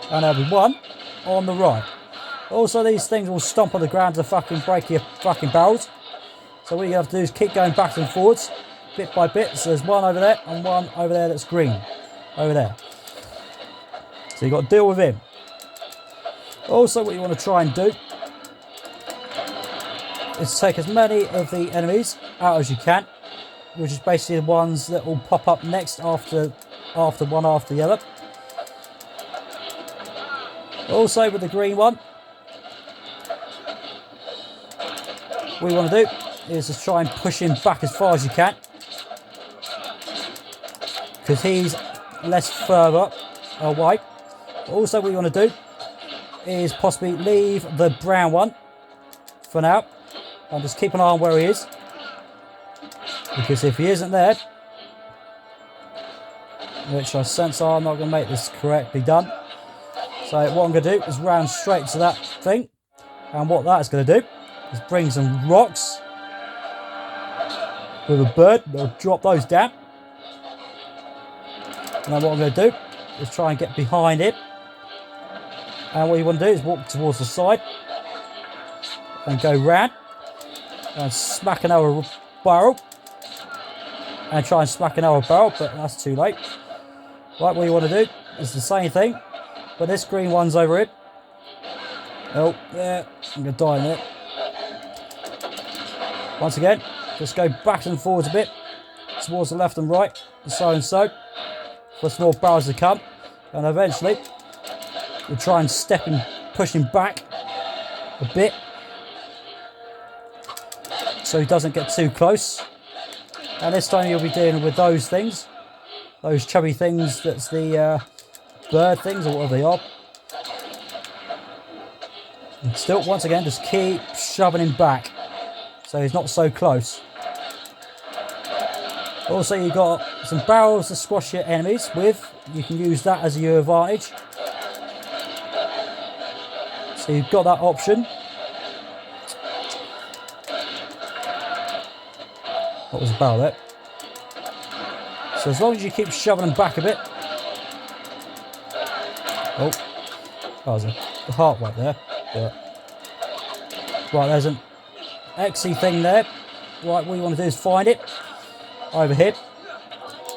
and there'll be one on the right. Also, these things will stomp on the ground to fucking break your fucking barrels. So what you have to do is keep going back and forwards, bit by bit. So there's one over there and one over there that's green, over there. So you've got to deal with him. Also, what you want to try and do is take as many of the enemies out as you can, which is basically the ones that will pop up next after one after the other. Also, with the green one, what you want to do is just try and push him back as far as you can, because he's less further away. Also, what you want to do is possibly leave the brown one for now and just keep an eye on where he is, because if he isn't there, which I sense I'm not going to make this correctly done, so what I'm going to do is round straight to that thing, and what that's going to do is bring some rocks with a bird. I'll drop those down, and then what I'm going to do is try and get behind it, and what you want to do is walk towards the side and go round and smack another barrel and try and smack another barrel, but that's too late. Right, what you want to do is the same thing, but this green one's over it. Oh, yeah, I'm going to die in it. Once again, just go back and forwards a bit, towards the left and right, and so, for some more barrels to come, and eventually we'll try and step and push him back a bit, so he doesn't get too close. And this time you'll be dealing with those things, those chubby things, that's the bird things or whatever they are. And still, once again, just keep shoving him back so he's not so close. Also, you've got some barrels to squash your enemies with. You can use that as your advantage. So you've got that option. What was the barrel there? So as long as you keep shoving them back a bit. Oh, that was a heart right there. But, right, there's an Xy thing there. Right, what you want to do is find it over here.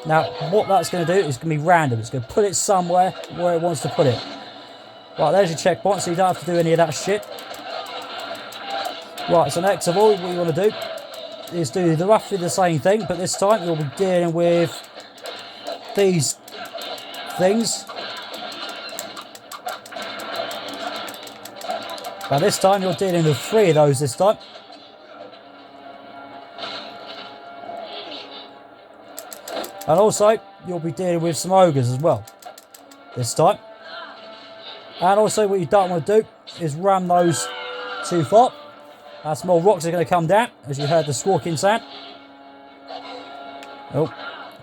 Now, what that's going to do is going to be random. It's going to put it somewhere where it wants to put it. Right, there's your checkpoint, so you don't have to do any of that shit. Right, so next of all, what you want to do is do roughly the same thing, but this time you'll be dealing with these things. But this time you're dealing with 3 of those this time. And also, you'll be dealing with some ogres as well this time. And also, what you don't want to do is ram those too far. Some more rocks are going to come down, as you heard the squawking sound. Oh,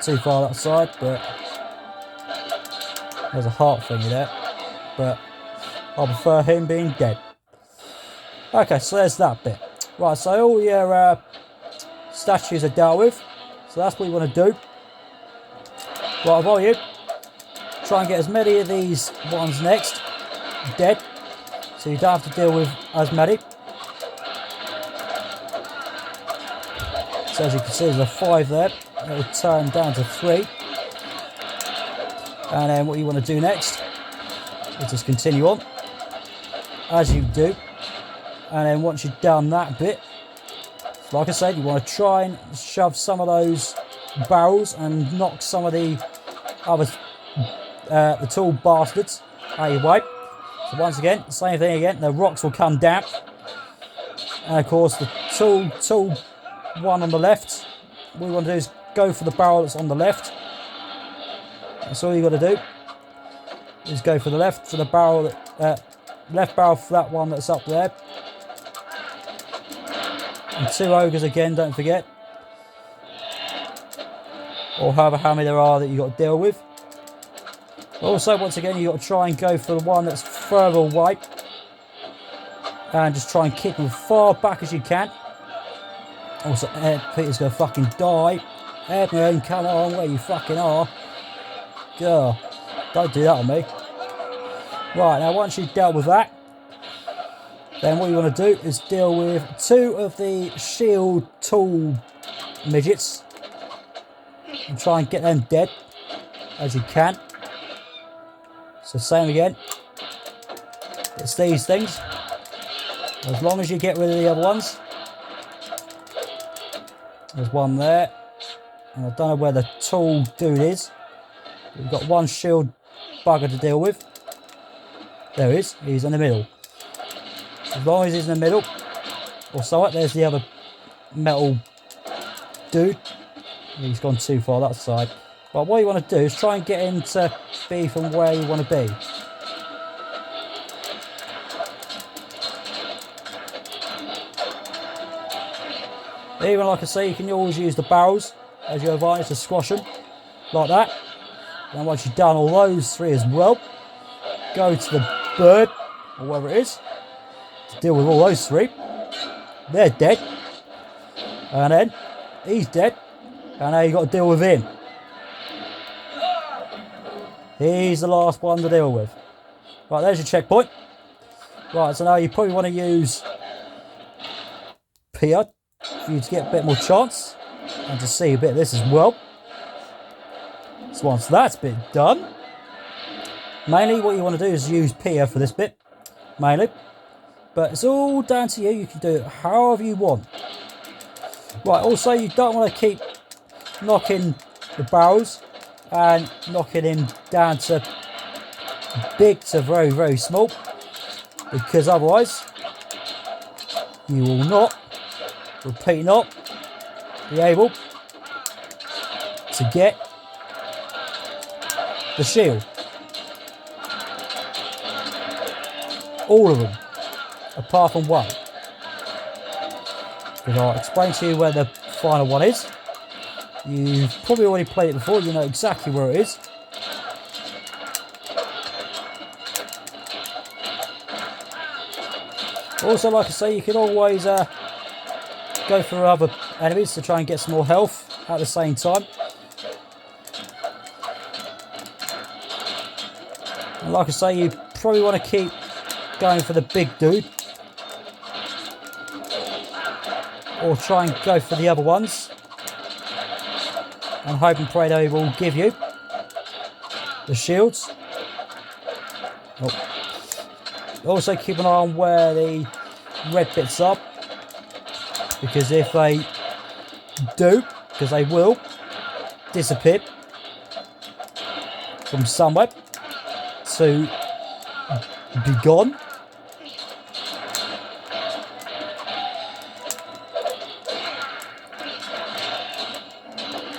too far that side, but there's a heart thingy there. But I prefer him being dead. Okay, so there's that bit. Right, so all your statues are dealt with. So that's what you want to do. Right, while you try and get as many of these ones next dead, so you don't have to deal with as many. So as you can see, there's a 5 there. It will turn down to 3. And then what you want to do next is just continue on as you do. And then once you've done that bit, like I said, you want to try and shove some of those barrels and knock some of the other the tall bastards out of your way. So once again, same thing again, the rocks will come down. And of course the tall one on the left, what we want to do is go for the barrel that's on the left. That's all you got to do, is go for the left, for the barrel, left barrel for that one that's up there. And 2 ogres again, don't forget. Or however how many there are that you got to deal with. Also, once again, you got to try and go for the one that's further away. And just try and keep them as far back as you can. Also, Peter's going to fucking die. Edmund, come on, where you fucking are. God, don't do that on me. Right, now once you've dealt with that, then what you want to do is deal with 2 of the shield tall midgets. And try and get them dead as you can. So same again. It's these things. As long as you get rid of the other ones. There's one there. And I don't know where the tall dude is. We've got 1 shield bugger to deal with. There he is. He's in the middle. As long as he's in the middle. Or so there's the other metal dude. He's gone too far that side. But what you want to do is try and get him to be from where you want to be. Even like I say, you can always use the barrels as your advantage to squash them. Like that. And once you've done all those 3 as well, go to the bird, or whatever it is, to deal with all those 3. They're dead. And then, he's dead. And now you've got to deal with him. He's the last one to deal with. Right, there's your checkpoint. Right, so now you probably want to use Pia for you to get a bit more chance. And to see a bit of this as well. So once that's been done, mainly what you want to do is use Pia for this bit. Mainly. But it's all down to you. You can do it however you want. Right, also you don't want to keep knocking the barrels and knocking him down to big to very, very small, because otherwise you will not, repeat not, be able to get the shield. All of them, apart from 1. Because I'll explain to you where the final one is. You've probably already played it before, you know exactly where it is. Also, like I say, you can always go for other enemies to try and get some more health at the same time. And like I say, you probably want to keep going for the big dude. Or try and go for the other ones. And hope and pray they will give you the shields. Oh. Also keep an eye on where the red bits are, because if they do, because they will disappear from somewhere to be gone.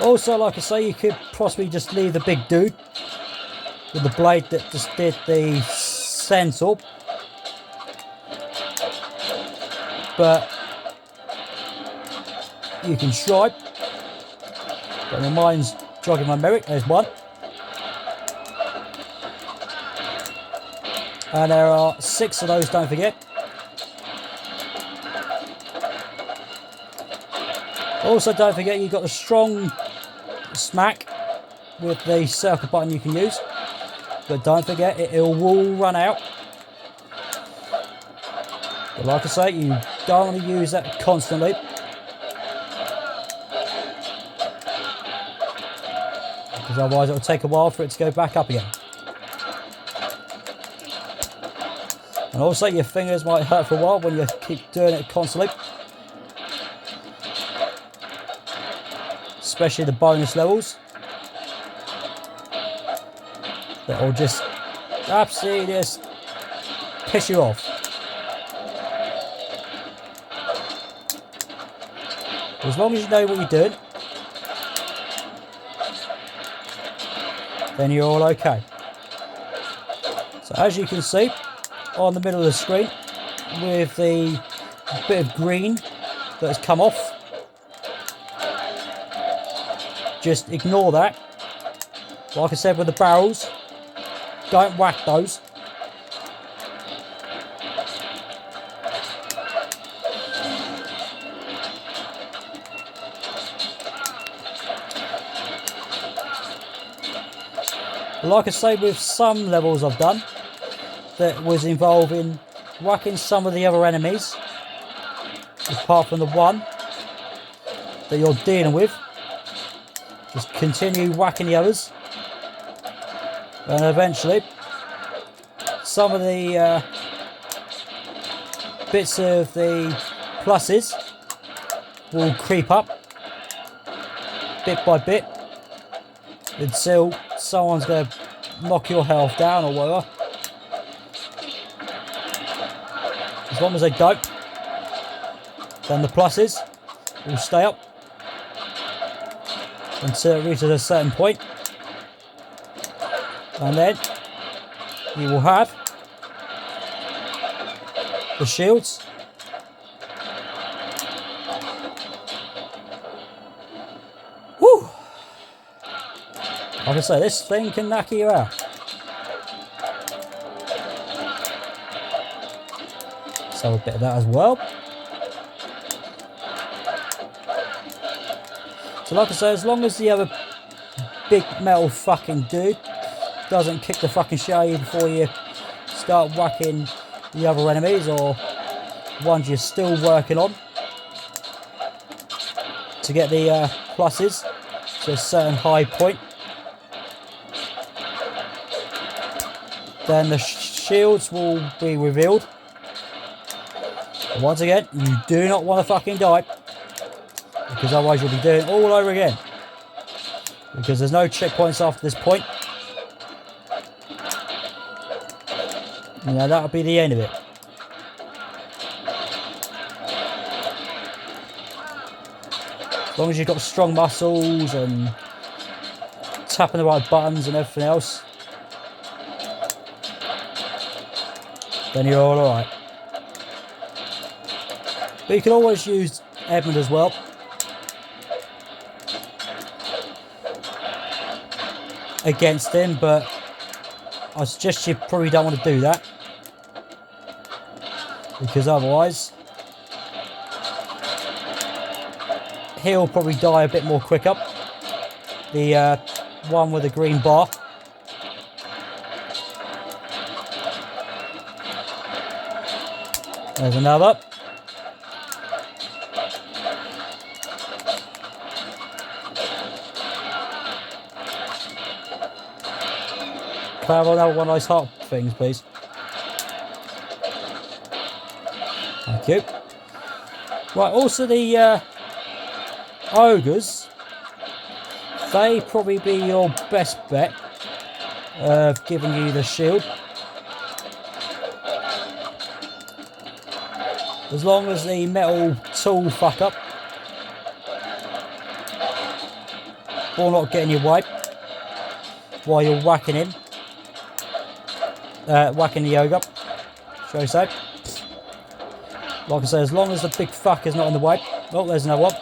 Also, like I say, you could possibly just leave the big dude with the blade that just did the centaur. But you can try. But my mind's jogging my memory. There's one. And there are 6 of those, don't forget. Also, don't forget you've got the strong smack with the circle button you can use. But don't forget, it will run out. But like I say, you don't want to use that constantly. Because otherwise it will take a while for it to go back up again. And also your fingers might hurt for a while when you keep doing it constantly. especially the bonus levels, that will just absolutely just piss you off. As long as you know what you're doing, then you're all okay. So as you can see on the middle of the screen, with the bit of green that has come off, just ignore that. Like I said with the barrels, don't whack those. Like I say, with some levels I've done, that was involving whacking some of the other enemies, apart from the one that you're dealing with. Just continue whacking the others, and eventually some of the bits of the pluses will creep up bit by bit until someone's going to knock your health down or whatever. As long as they don't, then the pluses will stay up until it reaches a certain point, and then you will have the shields. Woo! Like I say, this thing can knock you out. So a bit of that as well. So like I say, as long as the other big metal fucking dude doesn't kick the fucking shit out of you before you start whacking the other enemies or ones you're still working on to get the pluses to a certain high point, then the shields will be revealed. But once again, you do not want to fucking die, because otherwise you'll be doing it all over again, because there's no checkpoints after this point. You know, that'll be the end of it. As long as you've got strong muscles and tapping the right buttons and everything else, then you're all alright. But you can always use Edmund as well. Against him, but I suggest you probably don't want to do that, because otherwise he'll probably die a bit more quicker. The one with the green bar. There's another. Can I have another one of those heart things, please? Thank you. Right, also the ogres, they probably be your best bet of giving you the shield. As long as the metal tool fuck up will not get in your way while you're whacking him. Whacking the ogre, shall we say. Like I say, as long as the big fuck is not in the way. Oh, there's another one.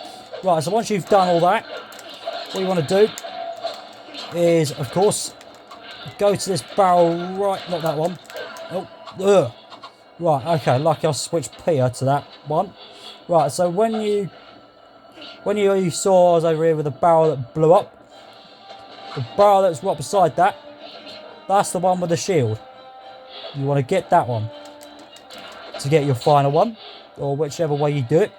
Right, so once you've done all that, what you want to do is, of course, go to this barrel right, not that one. Oh, ugh. Right, okay, lucky I switched Peter to that one. Right, so when you saw I was over here with the barrel that blew up, the barrel that's right beside that, that's the one with the shield. You want to get that one to get your final one, or whichever way you do it.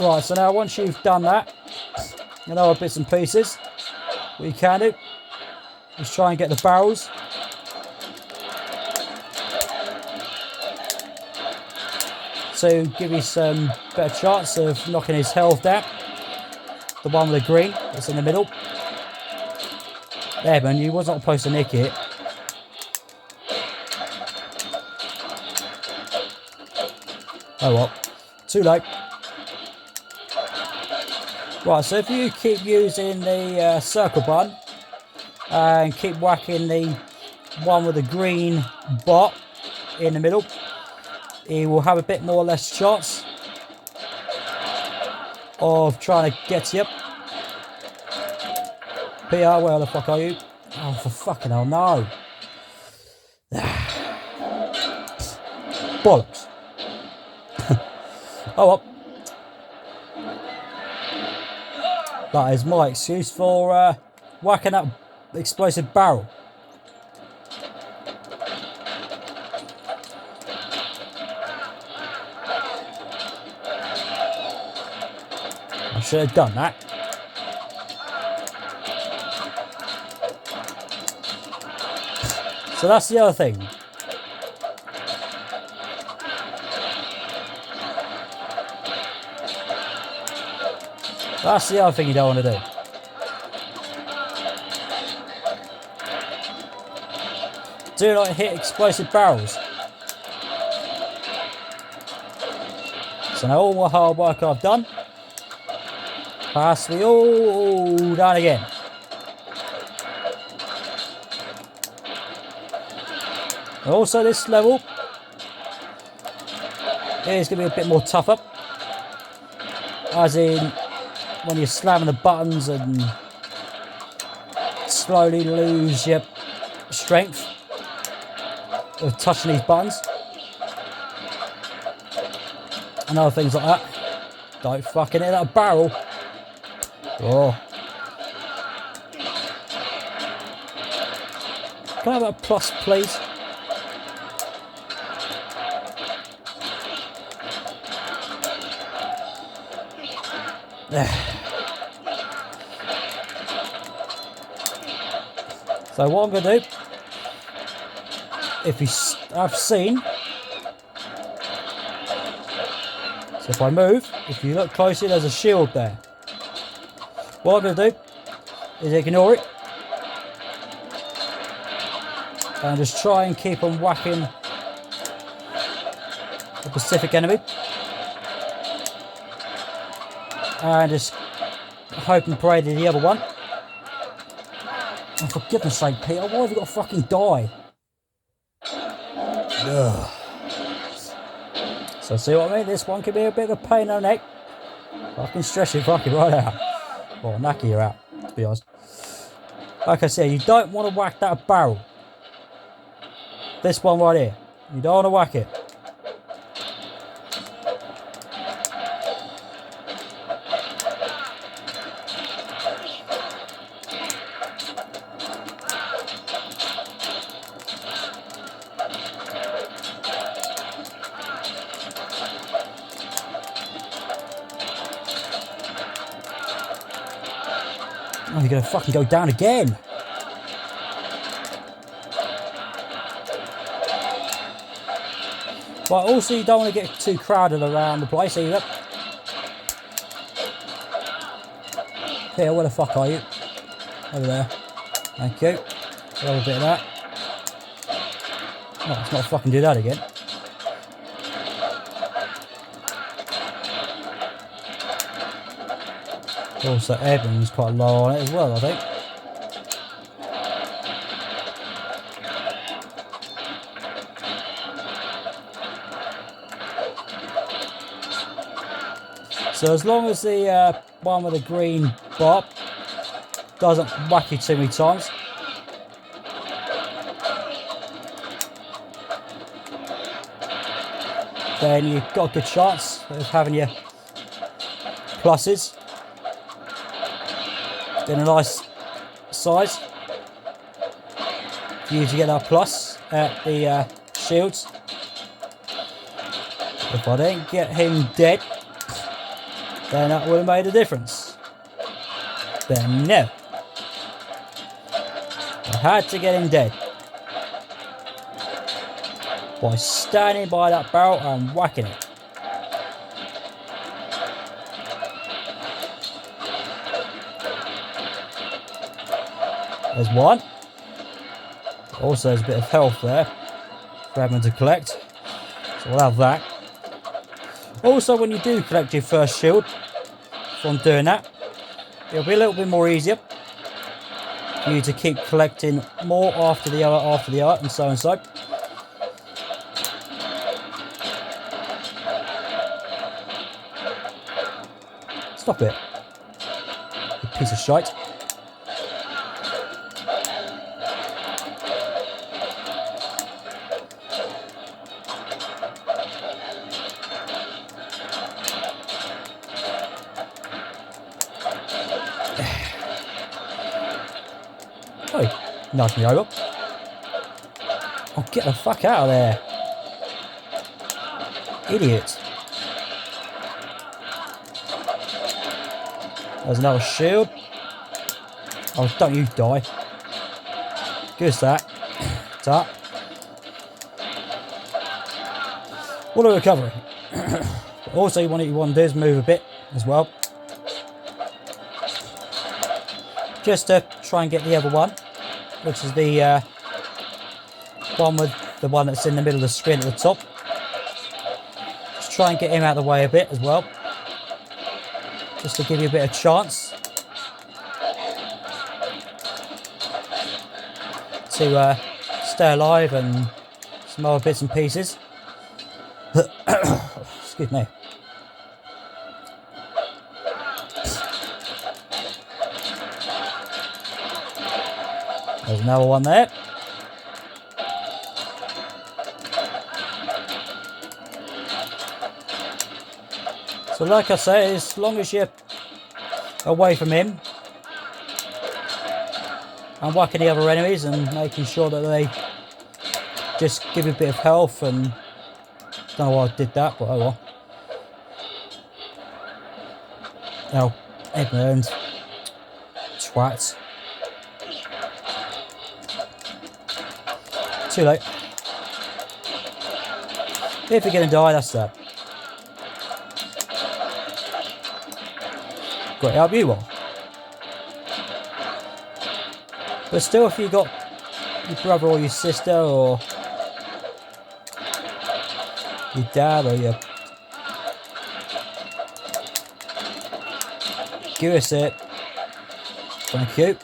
Right, so now once you've done that, and other bits and pieces, what you can do is try and get the barrels to give you some better chance of knocking his health down. The one with the green that's in the middle. There, man, you was not supposed to nick it. Oh well, too late. Right, so if you keep using the circle button and keep whacking the one with the green bot in the middle, he will have a bit more or less chance of trying to get you. PR, where the fuck are you? Oh, for fucking hell, no. Bollocks. Oh well. That is my excuse for whacking that explosive barrel. I should have done that. So that's the other thing. That's the other thing you don't want to do. Do not hit explosive barrels. So now all the hard work I've done has to be all done again. And also this level is going to be a bit more tougher. As in when you're slamming the buttons and slowly lose your strength of touching these buttons. And other things like that. Don't fucking hit that barrel. Oh. Can I have a plus, please? So what I'm going to do, if you have seen, so if I move, if you look closely, there's a shield there. What I'm going to do is ignore it and just try and keep on whacking the Pacific enemy. And just hope and pray to the other one. Oh, for goodness sake, Peter, why have you got to fucking die? Ugh. So see what I mean? This one could be a bit of a pain in the neck. Fucking stress you fucking right out. Or knacker you out, to be honest. Like I said, you don't want to whack that barrel. This one right here. You don't want to whack it. Oh, you're going to fucking go down again. But also you don't want to get too crowded around the place either. Here, where the fuck are you? Over there. Thank you. A little bit of that. Oh, let's not fucking do that again. Also, Edmund's quite low on it as well, I think. So as long as the one with the green bob doesn't whack you too many times, then you've got a good chance of having your pluses in a nice size for you to get that plus at the shields. If I didn't get him dead, then that would have made a difference. But no. I had to get him dead by standing by that barrel and whacking it. There's one. Also, there's a bit of health there for Edmund to collect. So we'll have that. Also, when you do collect your first shield from doing that, it'll be a little bit more easier for you to keep collecting more after the other, and so and so. Stop it, you piece of shite. Oh, knocked me over. Oh, get the fuck out of there. Idiot. There's another shield. Oh, don't you die. Good's that. That. What a recovery. Also, what you want to do is move a bit as well. Just to try and get the other one, which is the one that's in the middle of the screen at the top. Just try and get him out of the way a bit as well, just to give you a bit of chance to stay alive and some other bits and pieces. Excuse me. There's another one there. So like I say, as long as you're away from him and whacking the other enemies and making sure that they just give you a bit of health, and don't know why I did that, but oh well. Oh, Edmund. Twat. Too late. If you're gonna die, that's that. Got to help you all. But still, if you got your brother or your sister or your dad or your... Give us it. Thank you.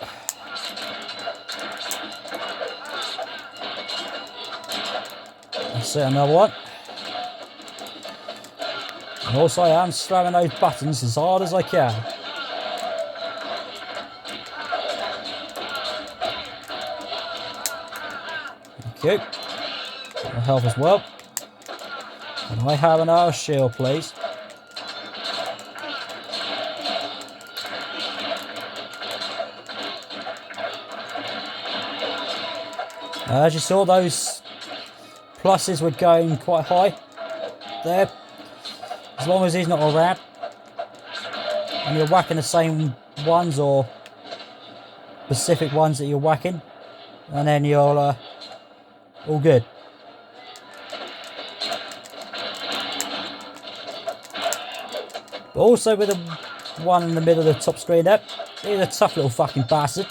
That's it, another one. And also I am slamming those buttons as hard as I can. Thank you. Got my health as well. And I have another shield, please. As you saw, those pluses were going quite high there. As long as he's not around and you're whacking the same ones or specific ones that you're whacking, and then you're all good. But also with the one in the middle of the top screen there, he's a tough little fucking bastard.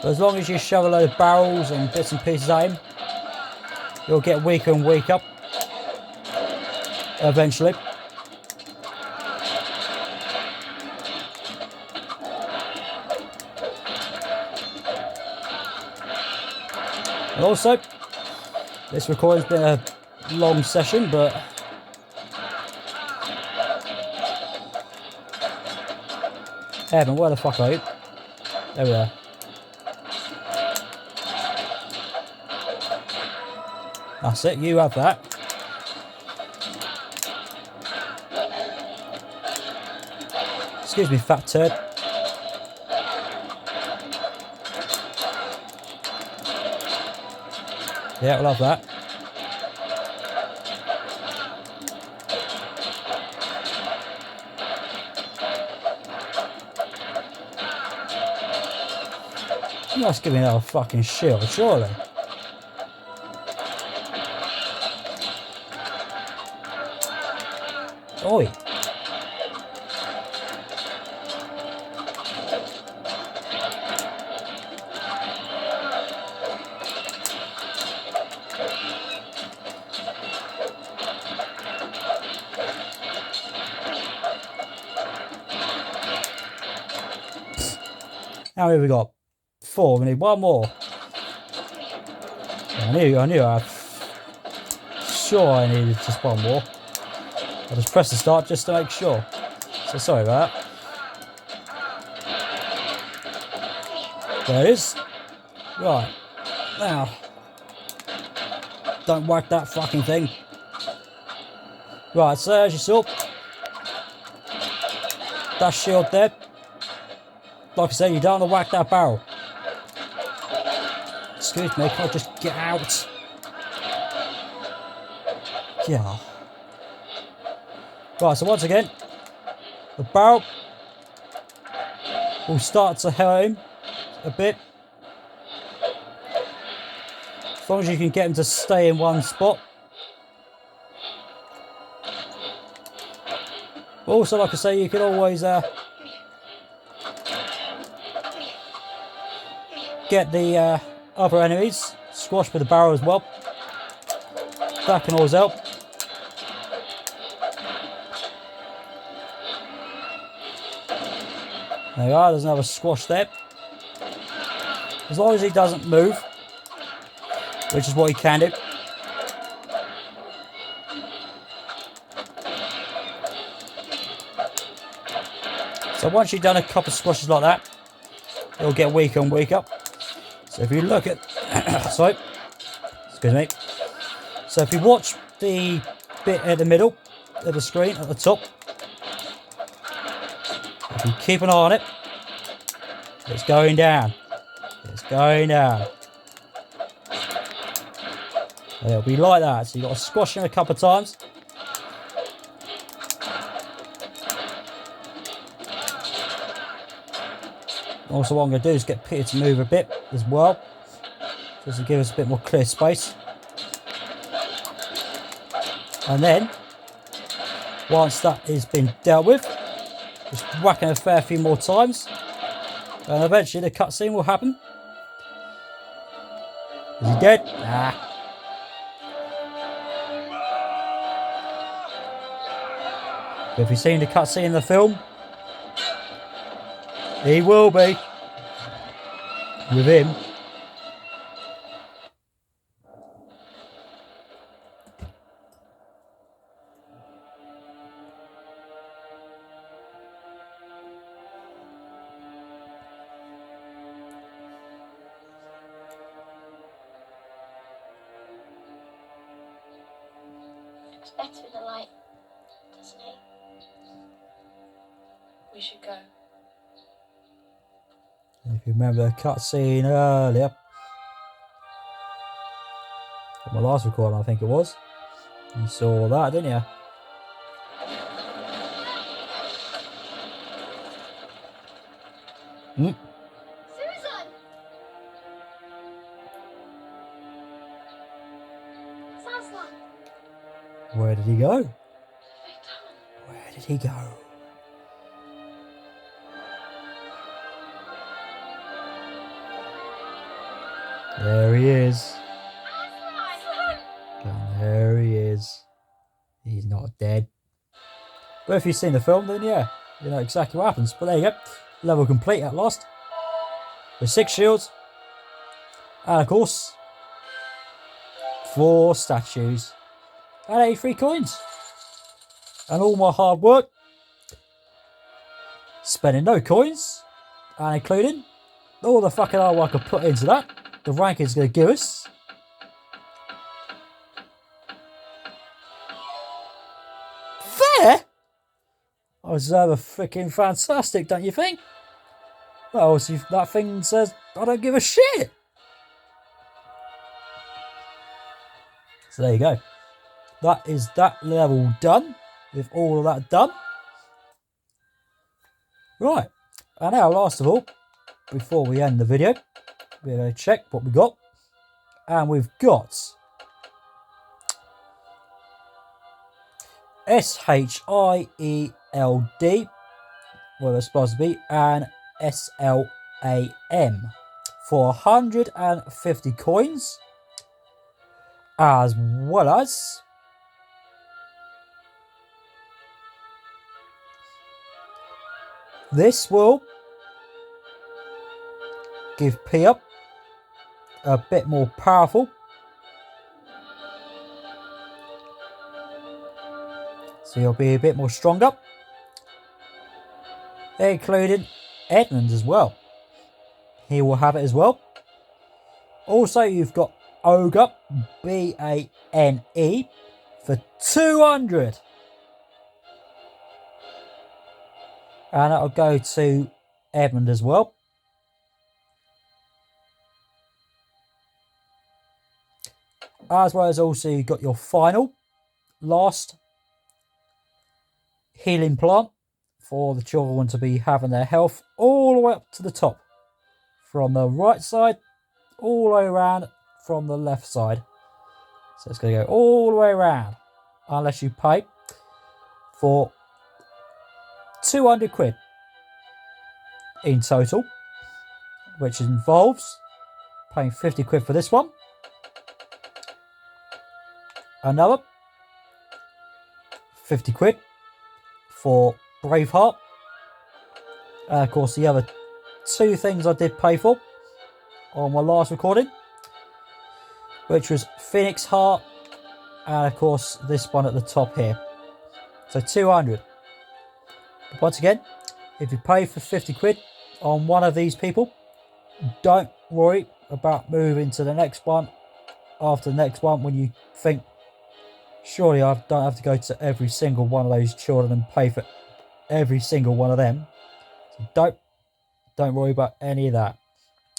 But as long as you shove a load of barrels and bits and pieces at him, you'll get weaker and weaker eventually. And also, this recording's been a long session, but Evan, where the fuck are you? There we are. That's it, you have that. Excuse me, fat turd. Yeah, we'll have that. You must give me another fucking shield, surely. Oi. How many have we got? 4. We need one more. I knew. Sure, I needed just one more. I just pressed the start just to make sure. So sorry about that. There it is. Right. Now. Don't whack that fucking thing. Right, so as you saw. That shield there. Like I said, you don't want to whack that barrel. Excuse me, can I just get out? Yeah. Right, so once again, the barrel will start to hurt him a bit. As long as you can get him to stay in one spot. Also, like I say, you can always get the other enemies squashed with the barrel as well. That can always help. There you are, there's another squash there. As long as he doesn't move, which is what he can do. So once you've done a couple of squashes like that, it'll get weaker and weaker. So if you look at, sorry, excuse me. So if you watch the bit at the middle of the screen at the top, if you keep an eye on it, it's going down. It's going down. And it'll be like that. So you've got to squash him a couple of times. Also, what I'm going to do is get Peter to move a bit as well, just to give us a bit more clear space. And then, once that has been dealt with, just whacking a fair few more times, and eventually the cutscene will happen. Is he dead? Nah. But if you've seen the cutscene in the film, he will be. With him. Looks better in the light, doesn't it? We should go. If you remember the cutscene earlier, from my last recording, I think it was, you saw that, didn't you? Susan! Sasla! Where did he go? Where did he go? There he is. And there he is. He's not dead. But if you've seen the film, then yeah, you know exactly what happens. But there you go. Level complete at last. With 6 shields. And of course, 4 statues. And 83 coins. And all my hard work. Spending no coins. And including all the fucking hard work I put into that. The rank is going to give us. Fair? I deserve a freaking fantastic, don't you think? Well, see, that thing says I don't give a shit. So there you go. That is that level done. With all of that done. Right. And now, last of all, before we end the video, we're going to check what we got. And we've got SHIELD, where it's supposed to be, and SLAM for 150 coins, as well as this will give P up a bit more powerful. So he'll be a bit more stronger. Including Edmund as well. He will have it as well. Also, you've got Ogre, BANE, for 200. And that'll go to Edmund as well. As well as also you've got your final, last healing plant for the children to be having their health all the way up to the top. From the right side, all the way around from the left side. So it's going to go all the way around. Unless you pay for 200 quid in total. Which involves paying 50 quid for this one. Another 50 quid for Braveheart. And of course the other two things I did pay for on my last recording, which was Phoenix Heart and of course this one at the top here. So 200. But once again, if you pay for 50 quid on one of these people, don't worry about moving to the next one after the next one when you think, surely I don't have to go to every single one of those children and pay for every single one of them. So don't worry about any of that.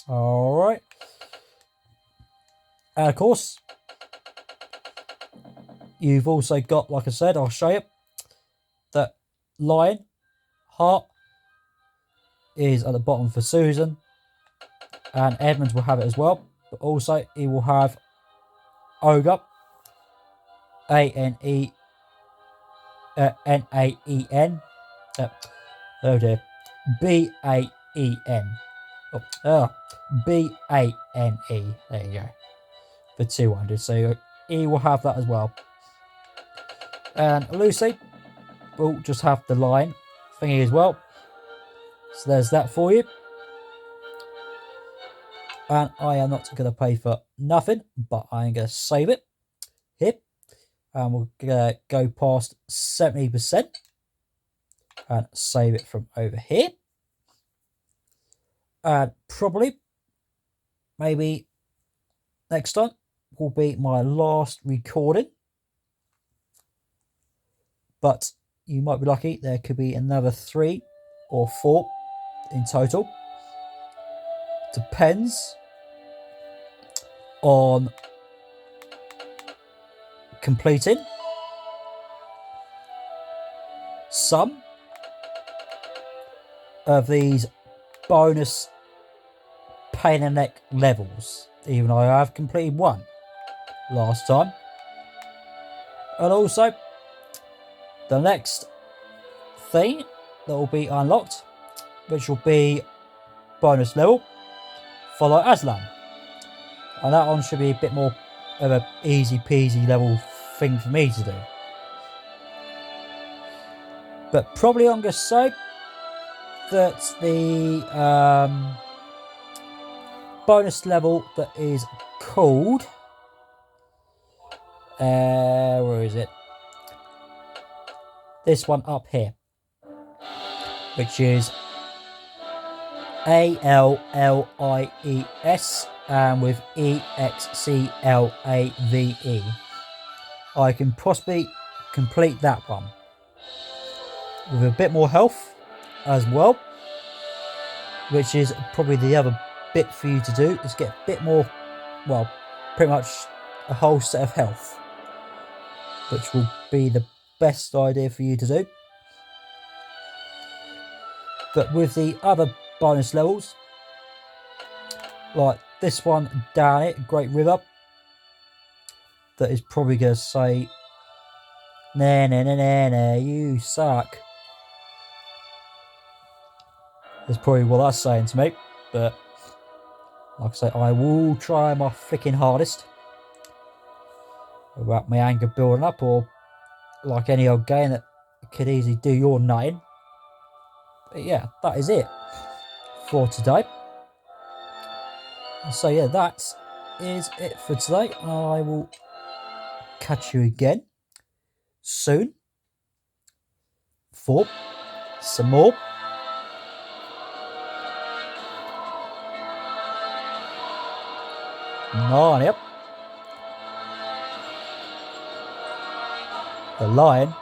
Alright. And of course, you've also got, like I said, I'll show you, that Lion Heart is at the bottom for Susan. And Edmonds will have it as well. But also, he will have Ogre, ANE, NAEN. Oh dear. BAEN. BANE. There you go. For 200. So he will have that as well. And Lucy will just have the line thingy as well. So there's that for you. And I am not going to pay for nothing, but I'm going to save it here. And we're going to go past 70% and save it from over here. And probably, maybe next time will be my last recording. But you might be lucky, there could be another 3 or 4 in total. Depends on completing some of these bonus pain in the neck levels, even though I have completed one last time. And also the next thing that will be unlocked, which will be bonus level, follow Aslan, and that one should be a bit more of a easy peasy level thing for me to do. But probably I'm going to say that the bonus level that is called where is it? This one up here, which is ALLIES and with EXCLAVE. I can possibly complete that one with a bit more health as well, which is probably the other bit for you to do, is get a bit more, well, pretty much a whole set of health, which will be the best idea for you to do. But with the other bonus levels, like this one down it, Great River, that is probably going to say, nah, nah, nah, nah, nah, you suck. That's probably what that's saying to me, but like I say, I will try my freaking hardest without my anger building up, or like any old game that could easily do your nutting. But yeah, that is it for today. So yeah, that is it for today. I will catch you again soon for some more Narnia, the Lion,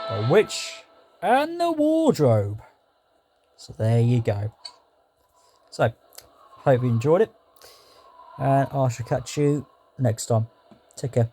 the Witch, and the Wardrobe. So there you go. So, hope you enjoyed it, and I shall catch you next time. Take care.